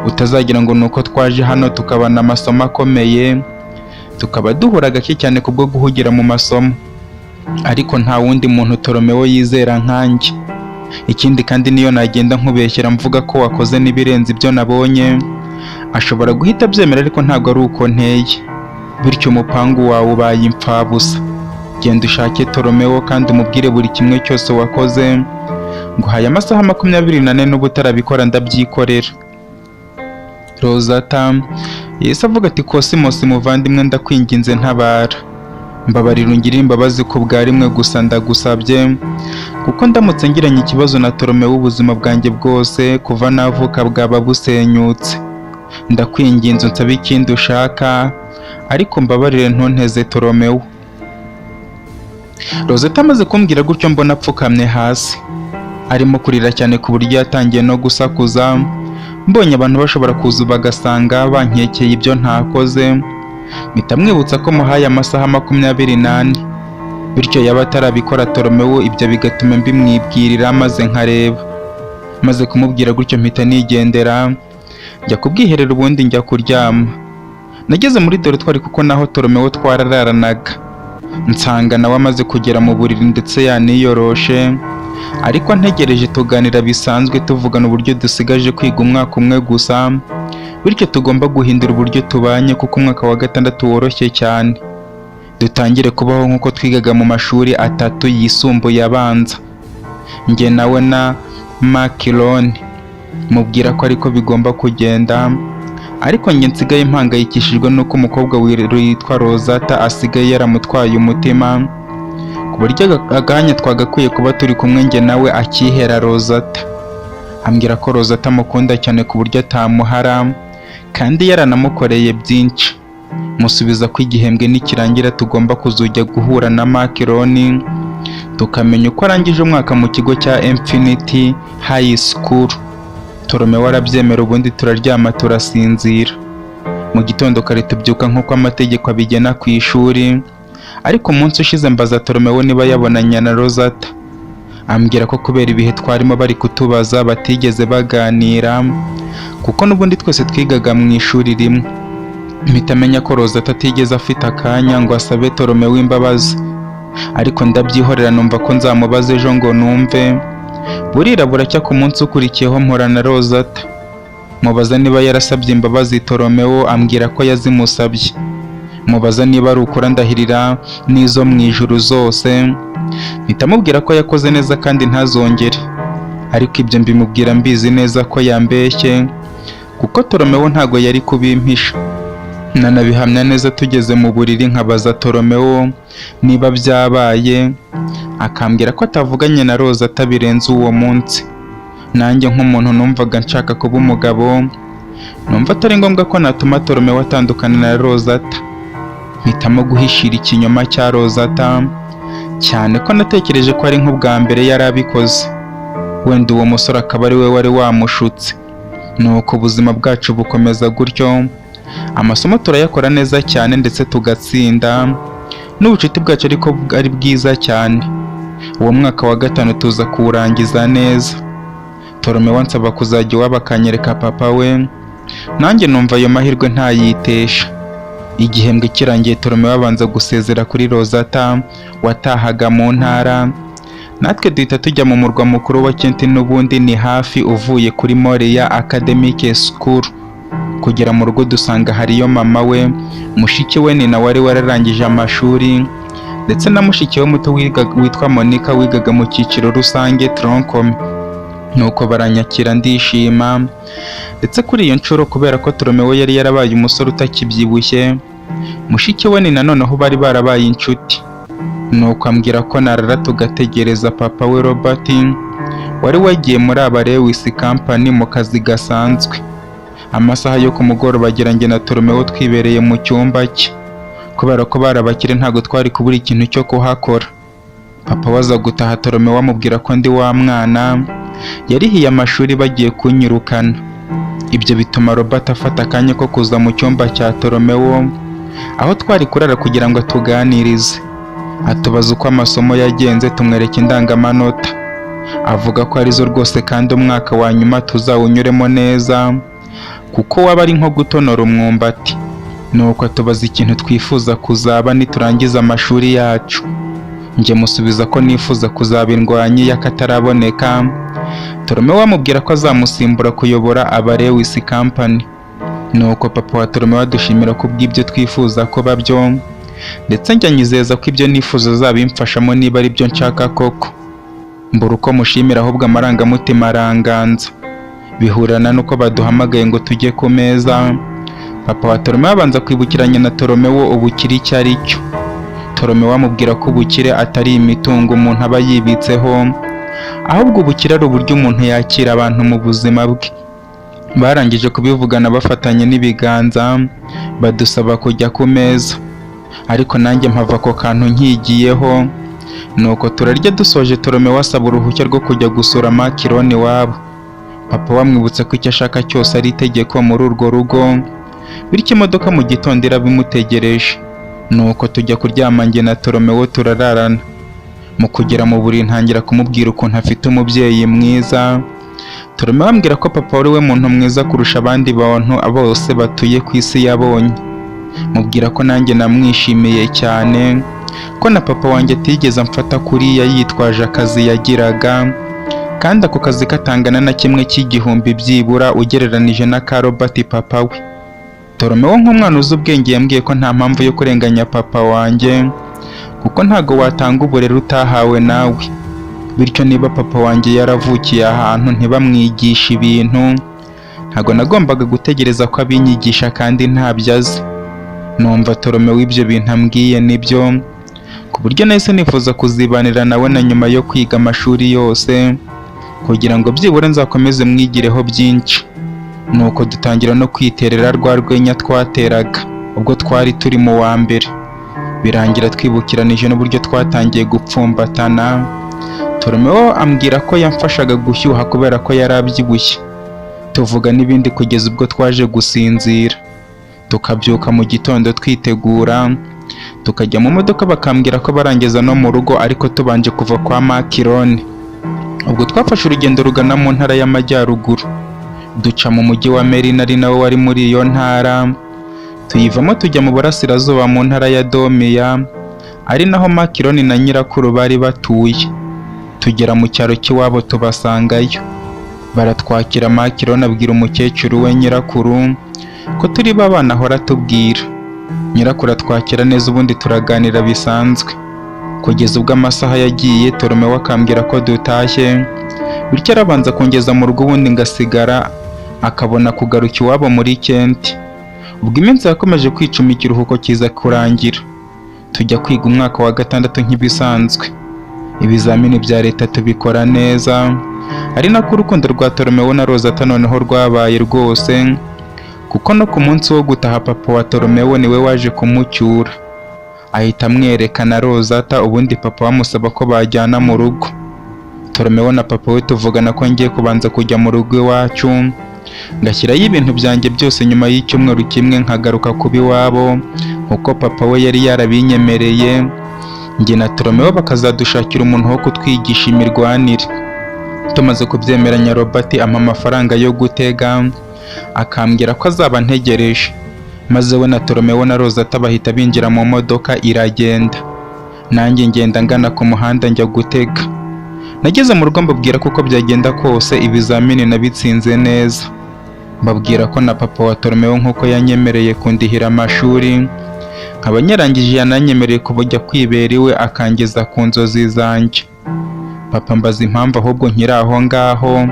Utazagira ngo nuko twaje hano tukabana amasomo akomeye tukaba duhura gake cyane kubwo guhugira mu masomo, ariko nta wundi muntu Toromewo yizera nkanjye. Ikindi kandi niyo nagenda nkubeshyera mvuga ko wakoze n'ibirenze ibyo nabonye, ashobora guhita abyemera ariko ntabwo ari uko nteye. Bityo umupangu wawe ubaye impfabusa. Genda ushake Toromewo kandi umubwire buri kimwe cyose wakoze. Nguhaye amasaha 24 n'ubu utarabikora ndabyikorera. Rozata yahise avuga ati Cosmos muvandimwe, ndakwinginze ntabara, mbabarira ungirire imbabazi ku bwa rimwe gusa ndagusabye, kuko ndamutse ngiranye ikibazo na Toromewo ubuzima bwanjye bwose kuva navuka bwaba busenyutse. Ndakwinginze unsabe ikindi ushaka, ariko mbabarire ntunteze Toromewo. Rozata amaze kumbwira gutyo mbona apfukamye hasi arimo kurira cyane ku buryo yatangiye no gusakuza. Mbonye abantu bashobora kuza bagasanga bankekeye ibyo ntakoze, mpita mwibutsa ko muhaye amasaha 24, bityo yaba atarabikora Toromewo ibyo bigatuma mbimwibwirira maze nkareba. Maze kumubwira gutyo mpita nigendera njya kubwiherera ubundi njya kuryama. Nageze muri dortoir kuko naho Toromewo twarararanaga, nsanga nawe amaze kugera mu buriri ndetse yaniyoroshe, ariko ntegereje tuganira bisanzwe tuvugana uburyo dusigaje kwiga umwaka umwe gusa, bityo tugomba guhindura uburyo tubanye kuko umwaka wa 6 woroshye cyane, dutangire kubaho nk'uko twigaga mu mashuri 3 yisumbuye abanza. Njye nawe na Makiloni mubwira ko ariko bigomba kugenda, ariko njye nsigaye mpangayikishijwe nuko umukobwa witwa Rozata asigaye yaramutwaye umutima, ku buryo aganya twagakwiye kuba turi kumwe njye nawe akihera Rozata. Ambwira ko Rozata amukunda cyane ku buryo atamuhara kandi yaranamukoreye byinshi. Musubiza ko igihembwe nikirangira tugomba kuzujya guhura na Makiloni tukamenya uko arangije umwaka mu kigo cya Infinity High School. Toromewo arabyemera ubundi turaryama turasinzira. Mu gitondo kare tubyuka nk'uko amategeko abigena ku ishuri, ariko umunsi ushize mbaza Toromewo niba yabonanye na Rozata. Ambwira ko kubera ibihe twarimo bari kutubaza batigeze baganira, kuko n'ubundi twese twigaga mu ishuri rimwe. Mpita menya ko Rozata atigeze afite akanya ngo asabe Toromewo imbabazi, ariko ndabyihorera numva ko nzamubaza ejo ngo numve. Burira buracya ku munsi ukurikiyeho mpura na Rozata, mubaza niba yarasabye imbabazi Toromewo, ambwira ko yazimusabye. Mubaza niba ari ukuri ndahirira n'izo mu ijuru zose, mpita mubwira ko yakoze neza kandi ntazongere, ariko ibyo mbimubwira mbizi neza ko yambeshye kuko Toromewo ntago yari kubimpisha. nanabihamya neza tugeze mu buriri nkabaza Toromewo niba byabaye, akambwira ko atavuganye na Roza atabirenze uwo munsi. Nanjye nk'umuntu numvaga nshaka kuba umugabo, numva atari ngombwa ko natuma Toromewo atandukana na Rozata. Mpitamo guhishira ikinyoma cya Rozata, cyane ko natekereje ko ari nk'ubwa mbere yari abikoze. Wenda uwo musore akaba ari we wari wamushutse. Nuko ubuzima bwacu bukomeza gutyo, amasomo turayakora neza cyane ndetse tugatsinda, n'ubucuti bwacu ariko ari bwiza cyane. Uwo mwaka wa 5 tuza kuwurangiza neza. Toromewo ansaba kuzajya iwabo akanyereka papa we, nanjye numva ayo mahirwe ntayitesha. Igihembwe kirangiye Toromewo abanza gusezera kuri Rozata watahaga mu ntara, natwe duhita tujya mu murwa mukuru wa Kent, n'ubundi ni hafi uvuye kuri Moria Academic School. Kugera mu rugo dusanga hariyo mama we, mushiki we Nina wari wararangije amashuri, ndetse na mushiki we muto witwa Monica wigaga mu cyiciro rusange Troncome. Nuko baranyakira ndishima, ndetse kuri iyo nshuro kubera ko Toromewo yari yarabaye umusore utakibyibushye, mushiki we Nina noneho bari barabaye inshuti. Nuko ambwira ko narara tugategereza papa we Robert wari wagiye muri aba Lewis Company mu kazi gasanzwe. Amasaha yo ku mugoroba agira njye na Toromewo twibereye mu cyumba cye, kubera ko barabakire ntago twari kubura ikintu cyo kuhakora. Papa waza gutaha Toromewo amubwira ko ndi wa mwana yarihiye amashuri bagiye kunyirukana. Ibyo bituma Robert afata akanya ko kuza mu cyumba cya Toromewo aho twari kurara kugira ngo atuganirize, atubaza uko amasomo yagenze, tumwereka indangamanota. Avuga ko arizo rwose kandi umwaka wa nyuma tuzawunyuremo neza kuko waba ari nko gutonora umwumbati. Nuko atubaza ikintu twifuza kuzaba niturangiza amashuri yacu. Njye musubiza ko nifuza kuzaba indwanyi y'akataraboneka. Toromewo amubwira ko azamusimbura kuyobora aba Lewis Company. Nuko papa wa Toromewo adushimira ko bw'ibyo twifuza ko babyo, ndetse njya nyizeza ko ibyo nifuza azabimfashamo niba ari byo nshaka koko. Mbura uko mushimira, ahubwo amarangamutima aranganza. Bihurana nuko baduhamagaye ngo tujye ku meza. Papa wa Toromewo abanza kwibukiranya na Toromewo ubukire icyo ari cyo. Toromewo amubwira ko ubukire atari imitungo umuntu aba yibitseho, ahubwo ubukire ari uburyo umuntu yakira abantu mu buzima bwe. Barangije kubivugana bafatanye n'ibiganza, badusaba kujya ku meza, ariko nanjye mpava ako kantu nkigiyeho. Nuko turarya dusoje, Toromewo asaba uruhushya rwo kujya gusura Makironi wabo. Papa wamwibutse ko icyo ashaka cyose ari itegeko muri urwo rugo, bityo imodoka mu gitondo irabimutegereje. Nuko tujya kuryama njye na Toromewo turararana. Mu kugera mu buriri ntangira kumubwira ukuntu afite umubyeyi mwiza. Toromewo ambwira ko papa ari we muntu mwiza kurusha abandi bantu bose batuye ku isi yabonye. Mubwira ko nanjye namwishimiye cyane, ko na papa wanjye atigeze amfata kuriya yitwaje akazi yagiraga, kandi ako kazi katangana na kimwe cy'igihumbi byibura ugereranije na ka Robert papa we. Toromewo nk'umwana uzi ubwenge yambwiye ko nta mpamvu yo kurenganya papa wanjye, kuko ntago watanga uburere utahawe nawe. Bityo niba papa wanjye yaravukiye ahantu ntibamwigisha ibintu, ntago nagombaga gutegereza ko abinyigisha kandi ntabyo azi. Numva Toromewo ibyo bintu ambwiye nibyo, ku buryo nahise nifuza kuzibanira nawe na nyuma yo kwiga amashuri yose, kugira ngo byibura nzakomeze mwigireho byinshi. Nuko dutangira no kwiterera rwa rwenya twateraga ubwo twari turi mu wa mbere. Birangira twibukiranije n'uburyo twatangiye gupfumbatana. Toromewo ambwira ko yamfashaga gushyuha kubera ko yari abyibushye. Tuvuga n'ibindi kugeza ubwo twaje gusinzira. Tukabyuka mu gitondo twitegura, tukajya mu modoka bakambwira ko barangeza no mu rugo, ariko tubanje kuva kwa Makironi. Ubwo twafashe urugendo rugana mu ntara y'Amajyaruguru. Duca mu mujyi wa Merina ari nawo wari muri iyo ntara. Tuyivamo tujya mu burasirazuba mu ntara ya Domiya, ari naho Makironi na nyirakuru bari batuye. Tugera mu cyaro cy'iwabo tubasangayo. Baratwakira. Makironi abwira umukecuru we nyirakuru ko turi babana ahora atubwira. Nyirakuru atwakira neza, ubundi turaganira bisanzwe. Kugeza ubwo amasaha yagiye, Toromewo akambwira ko dutashye, bityo arabanza kongeza mu rugo, ubundi ngasigara akabona kugaruka iwabo muri Kent. ubwo iminsi yakomeje kwicuma ikiruhuko kiza kurangira, tujya kwiga umwaka wa 6 nk'ibisanzwe. Ibizamini bya leta tubikora neza, ari nako urukundo rwa Tolomeo na Rosata noneho rwabaye rwose, kuko no ku munsi wo gutaha papa wa Tolomeo niwe waje kumucyura, ahita amwerekana Rosata, ubundi papa bamusaba ko bajyana mu rugo. Tolomeo na papa we tuvugana ko ngiye kubanza kujya mu rugo iwacu, ngashyirayo ibintu byanjye byose, nyuma y'icyumweru kimwe nkagaruka kuba iwabo kuko papa we yari yarabinyemereye. Njye na Tolomeo bakazadushakira umuntu wo kutwigisha imirwanire. Tumaze kubyemeranya, Robert ampa amafaranga yo gutega, akambwira ko azaba ntegereje, maze we na Tolomeo na Rosata bahita binjira mu modoka iragenda. Nanjye ngenda ngana ku muhanda njya gutega. Nageze mu rugo mbabwira kuko byagenda kose ibizamini nabitsinze neza, mbabwira ko na papa wa Tolomeo nk'uko yanyemereye kundihira amashuri, nkaba nyarangije yananyemereye kujya kwibera iwe akangeza ku nzozi zanjye. Papa mbaza impamvu ahubwo nkiri aho ngaho,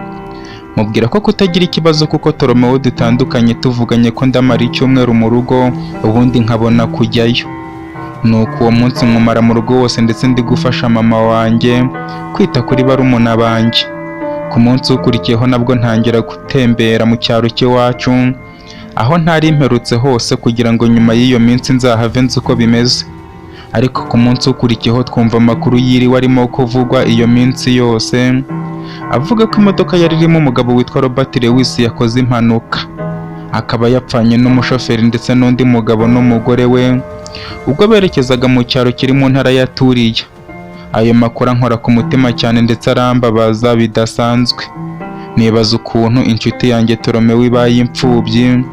mubwira ko kutagira ikibazo kuko Tolomeo dutandukanye tuvuganye ko ndamara icyumweru mu rugo ubundi nkabona kujyayo. Nuko uwo munsi nkumara mu rugo wose, ndetse ndi gufasha mama wanjye kwita kuri barumuna banjye. Ku munsi ukurikiyeho nabwo ntangira gutembera mu cyaro cy'iwacu, aho ntari mperutse hose, kugira ngo nyuma y'iyo minsi nzahave nzi uko bimeze. Ariko ku munsi ukurikiyeho twumva amakuru yiriwe arimo kuvugwa iyo minsi yose, avuga ko imodoka yari irimo umugabo witwa Robert Lewis yakoze impanuka, akaba yapfanye n'umushoferi ndetse n'undi mugabo n'umugore we, ubwo berekezaga mu cyaro kiri mu ntara ya Turiya. Ayo makuru ankora ku mutima cyane ndetse arambabaza bidasanzwe. Nibaza ukuntu inshuti yanjye Tolomeo ibaye imfubyi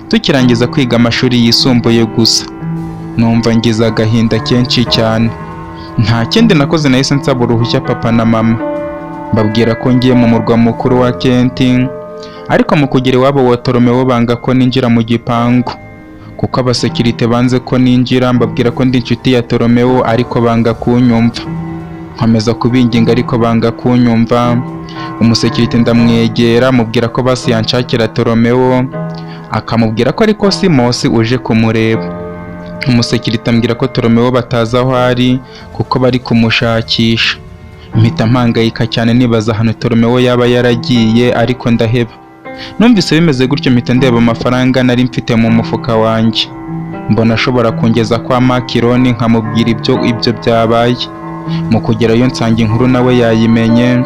tukirangiza kwiga amashuri yisumbuye gusa. Numva ngize agahinda kenshi cyane. Nta kindi nakoze, nahise nsaba uruhushya papa na mama, mbabwira ko ngiye mu murwa mukuru wa Kent, ariko mu kugera iwabo wa Tolomeo banga ko ninjira mu gipangu kuko abasekirite banze ko ninjira. Mbabwira ko ndi inshuti ya Tolomeo ariko banga kunyumva, nkomeza kubinginga ariko banga kunyumva. Umusekirite ndamwegera mubwira ko basi yanshakira Tolomeo, akamubwira ko ariko Simosi uje kumureba. Umusekirite ambwira ko Tolomeo batazi aho ari kuko bari kumushakisha. Mpita mpangayika cyane nibaza ahantu Tolomeo yaba yaragiye, ariko ndaheba. Numvise bimeze gutyo mpita ndeba amafaranga nari mfite mu mufuka wanjye, mbona ashobora kungeza kwa Makironi nkamubwira ibyo byabaye. Mu kugerayo nsanga inkuru nawe yayimenye,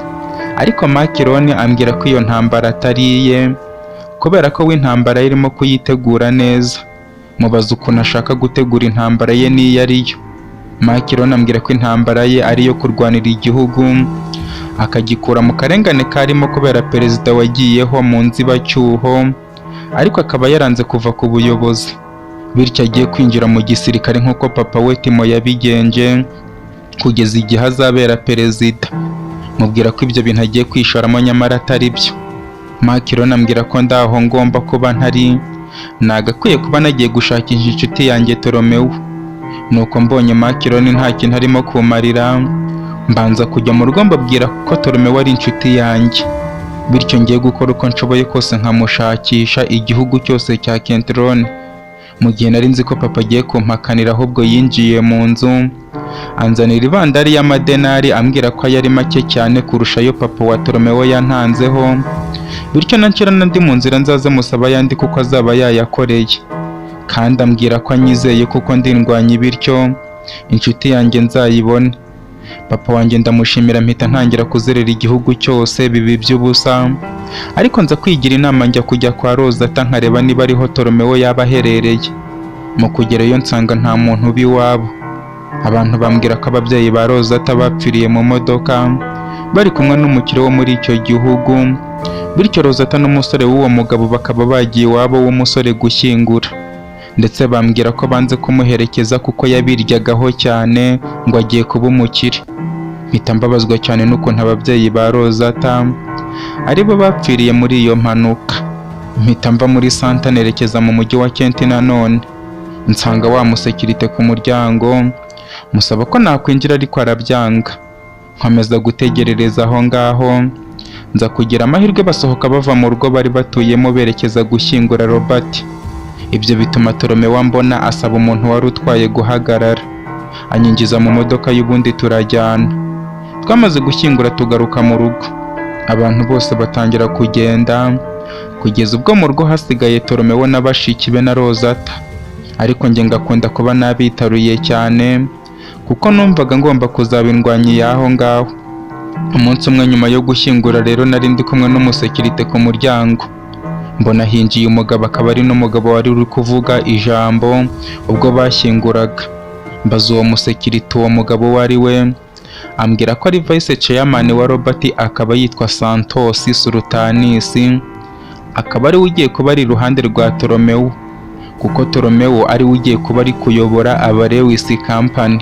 ariko Makironi ambwira ko iyo ntambara atari iye, kubera ko w'intambara irimo kuyitegura neza. Mubaza ukuntu ashaka gutegura intambara ye n'iyo ariyo. Makironi ambwira ko intambara ye ari iyo kurwanira igihugu, akagikura mu karengane karimo kubera perezida wagiyeho mu nzibacyuho, ariko akaba yaranze kuva ku buyobozi, bityo agiye kwinjira mu gisirikare nk'uko papa we Timo yabigenje, kugeza igihe azabera perezida. Mubwira ko ibyo bintu agiye kwishoramo nyamara atari byo. Makironi ambwira ko ndaho ngomba kuba ntari, nagakwiye kuba nagiye gushakisha inshuti yanjye Tolomeo. Nuko mbonye Makironi nta kintu arimo kumarira, mbanza kujya mu rugo mbabwira ko Tolomeo ari inshuti yanjye, bityo ngiye gukora uko nshoboye kose nkamushakisha igihugu cyose cya Kentrone. Mu gihe nari nzi ko papa agiye kumpakanira, ahubwo yinjiye mu nzu anzanira ibandari y'amadenari ambwira ko yari make cyane kurusha ayo papa wa Tolomeo yantanzeho, bityo nanshyira n'andi mu nzira nzaze musaba ayandi kuko azaba yayakoreye, kandi ambwira ko anyizeye kuko ndindwanye, bityo inshuti yanjye nzayibone. Papa wanjye ndamushimira, mpita ntangira kuzerera igihugu cyose bibi by'ubusa, ariko nza kwigira inama njya kujya kwa Rosata nkareba niba ariho Tolomeo yaba aherereye. Mu kugerayo nsanga nta muntu uba iwabo. Abantu bambwira ko ababyeyi ba Rosata bapfiriye mu modoka bari kumwe n'umukire wo muri icyo gihugu, bityo Rosata n'umusore w'uwo mugabo bakaba bagiye iwabo w'umusore gushyingura, ndetse bambwira ko banze kumuherekeza kuko yabiryagaho cyane ngo agiye kuba umukire. Mpita mbabazwa cyane n'ukuntu ababyeyi ba Rosata aribo bapfiriye muri iyo mpanuka. Mpita mva muri Santa nerekeza mu mujyi wa Kent nanone, nsanga wa musekirite ku muryango, musaba ko nakwinjira ariko arabyanga. Nkomeza gutegerereza aho ngaho, nza kugira amahirwe basohoka bava mu rugo bari batuyemo berekeza gushyingura Robert. Ibyo bituma Toromewo mbona asaba umuntu wari utwaye guhagarara, anyinjiza mu modoka y'ubundi turajyana. Twamaze gushyingura tugaruka mu rugo, abantu bose batangira kugenda, kugeza ubwo mu rugo hasigaye Toromewo na bashiki be na Rozata, ariko njye ngakunda kuba nabitaruye cyane kuko numvaga ngomba kuzaba indwanyi y'aho ngaho. Umunsi umwe nyuma yo gushyingura rero nari ndi kumwe n'umusekirite ku muryango, mbona hinjiye umugabo, akaba ari n'umugabo wari uri kuvuga ijambo ubwo bashyinguraga. Mbaza uwo musekirite uwo mugabo uwo ari we, ambwira ko ari vice chairman wa Robert, akaba yitwa Santos Sultanis, akaba ari ugiye kuba ari iruhande rwa Toromewo, kuko Toromewo ari ugiye kuba ari kuyobora aba Lewis Company.